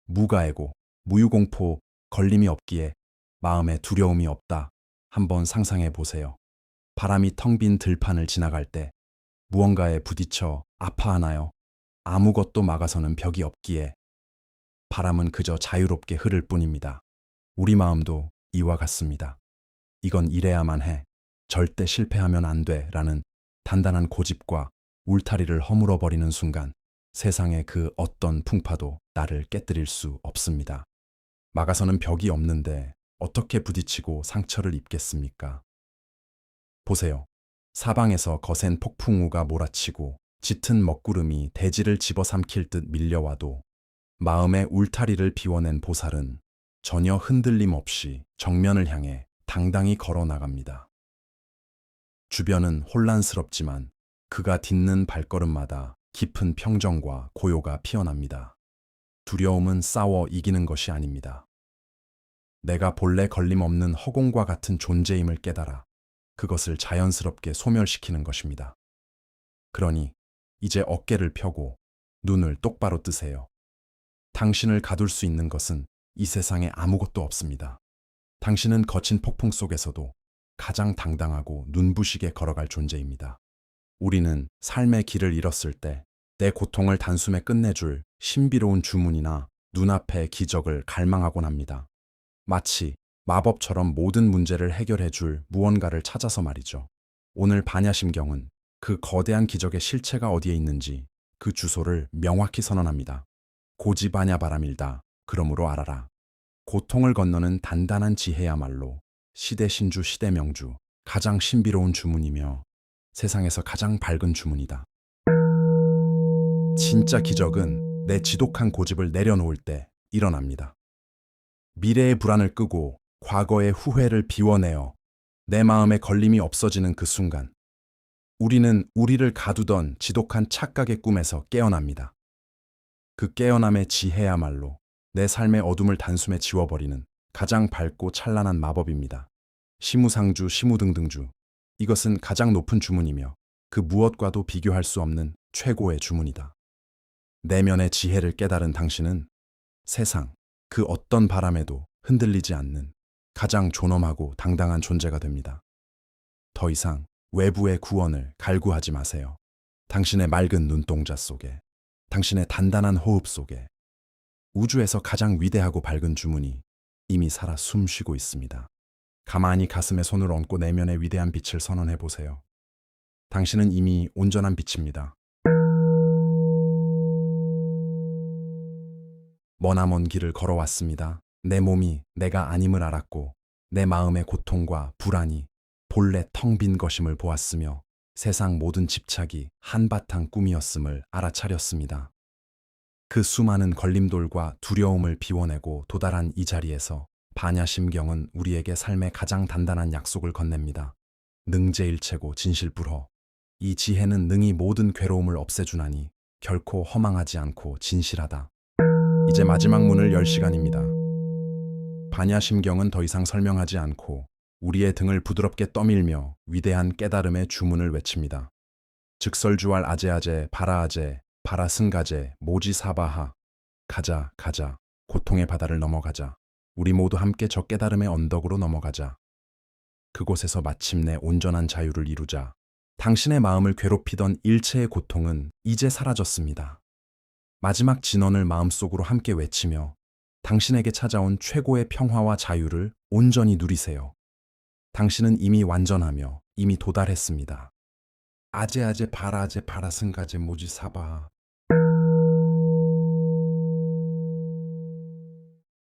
무가해고, 무유공포, 걸림이 없기에 마음에 두려움이 없다. 한번 상상해 보세요. 바람이 텅 빈 들판을 지나갈 때 무언가에 부딪혀 아파하나요? 아무것도 막아서는 벽이 없기에 바람은 그저 자유롭게 흐를 뿐입니다. 우리 마음도 이와 같습니다. 이건 이래야만 해. 절대 실패하면 안 돼. 라는 단단한 고집과 울타리를 허물어버리는 순간 세상의 그 어떤 풍파도 나를 깨뜨릴 수 없습니다. 막아서는 벽이 없는데 어떻게 부딪히고 상처를 입겠습니까? 보세요. 사방에서 거센 폭풍우가 몰아치고 짙은 먹구름이 대지를 집어삼킬 듯 밀려와도 마음의 울타리를 비워낸 보살은 전혀 흔들림 없이 정면을 향해 당당히 걸어 나갑니다. 주변은 혼란스럽지만 그가 딛는 발걸음마다 깊은 평정과 고요가 피어납니다. 두려움은 싸워 이기는 것이 아닙니다. 내가 본래 걸림없는 허공과 같은 존재임을 깨달아 그것을 자연스럽게 소멸시키는 것입니다. 그러니 이제 어깨를 펴고 눈을 똑바로 뜨세요. 당신을 가둘 수 있는 것은 이 세상에 아무것도 없습니다. 당신은 거친 폭풍 속에서도 가장 당당하고 눈부시게 걸어갈 존재입니다. 우리는 삶의 길을 잃었을 때 내 고통을 단숨에 끝내줄 신비로운 주문이나 눈앞의 기적을 갈망하곤 합니다. 마치 마법처럼 모든 문제를 해결해 줄 무언가를 찾아서 말이죠. 오늘 반야심경은 그 거대한 기적의 실체가 어디에 있는지 그 주소를 명확히 선언합니다. 고지반야바라밀다. 그러므로 알아라. 고통을 건너는 단단한 지혜야말로 시대신주 시대명주 가장 신비로운 주문이며 세상에서 가장 밝은 주문이다. 진짜 기적은 내 지독한 고집을 내려놓을 때 일어납니다. 미래의 불안을 끄고 과거의 후회를 비워내어 내 마음에 걸림이 없어지는 그 순간 우리는 우리를 가두던 지독한 착각의 꿈에서 깨어납니다. 그 깨어남의 지혜야말로 내 삶의 어둠을 단숨에 지워버리는 가장 밝고 찬란한 마법입니다. 시무상주, 시무등등주. 이것은 가장 높은 주문이며 그 무엇과도 비교할 수 없는 최고의 주문이다. 내면의 지혜를 깨달은 당신은 세상 그 어떤 바람에도 흔들리지 않는 가장 존엄하고 당당한 존재가 됩니다. 더 이상 외부의 구원을 갈구하지 마세요. 당신의 맑은 눈동자 속에, 당신의 단단한 호흡 속에 우주에서 가장 위대하고 밝은 주문이 이미 살아 숨쉬고 있습니다. 가만히 가슴에 손을 얹고 내면의 위대한 빛을 선언해 보세요. 당신은 이미 온전한 빛입니다. 머나먼 길을 걸어왔습니다. 내 몸이 내가 아님을 알았고 내 마음의 고통과 불안이 본래 텅 빈 것임을 보았으며 세상 모든 집착이 한바탕 꿈이었음을 알아차렸습니다. 그 수많은 걸림돌과 두려움을 비워내고 도달한 이 자리에서 반야심경은 우리에게 삶의 가장 단단한 약속을 건넵니다. 능제일체고 진실불허. 이 지혜는 능히 모든 괴로움을 없애주나니 결코 허망하지 않고 진실하다. 이제 마지막 문을 열 시간입니다. 반야심경은 더 이상 설명하지 않고 우리의 등을 부드럽게 떠밀며 위대한 깨달음의 주문을 외칩니다. 즉설주알 아제아제 바라아제 바라승가제 모지사바하. 가자 가자, 고통의 바다를 넘어가자. 우리 모두 함께 저 깨달음의 언덕으로 넘어가자. 그곳에서 마침내 온전한 자유를 이루자. 당신의 마음을 괴롭히던 일체의 고통은 이제 사라졌습니다. 마지막 진언을 마음속으로 함께 외치며 당신에게 찾아온 최고의 평화와 자유를 온전히 누리세요. 당신은 이미 완전하며 이미 도달했습니다. 아제아제 바라아제 바라승가제 모지사바.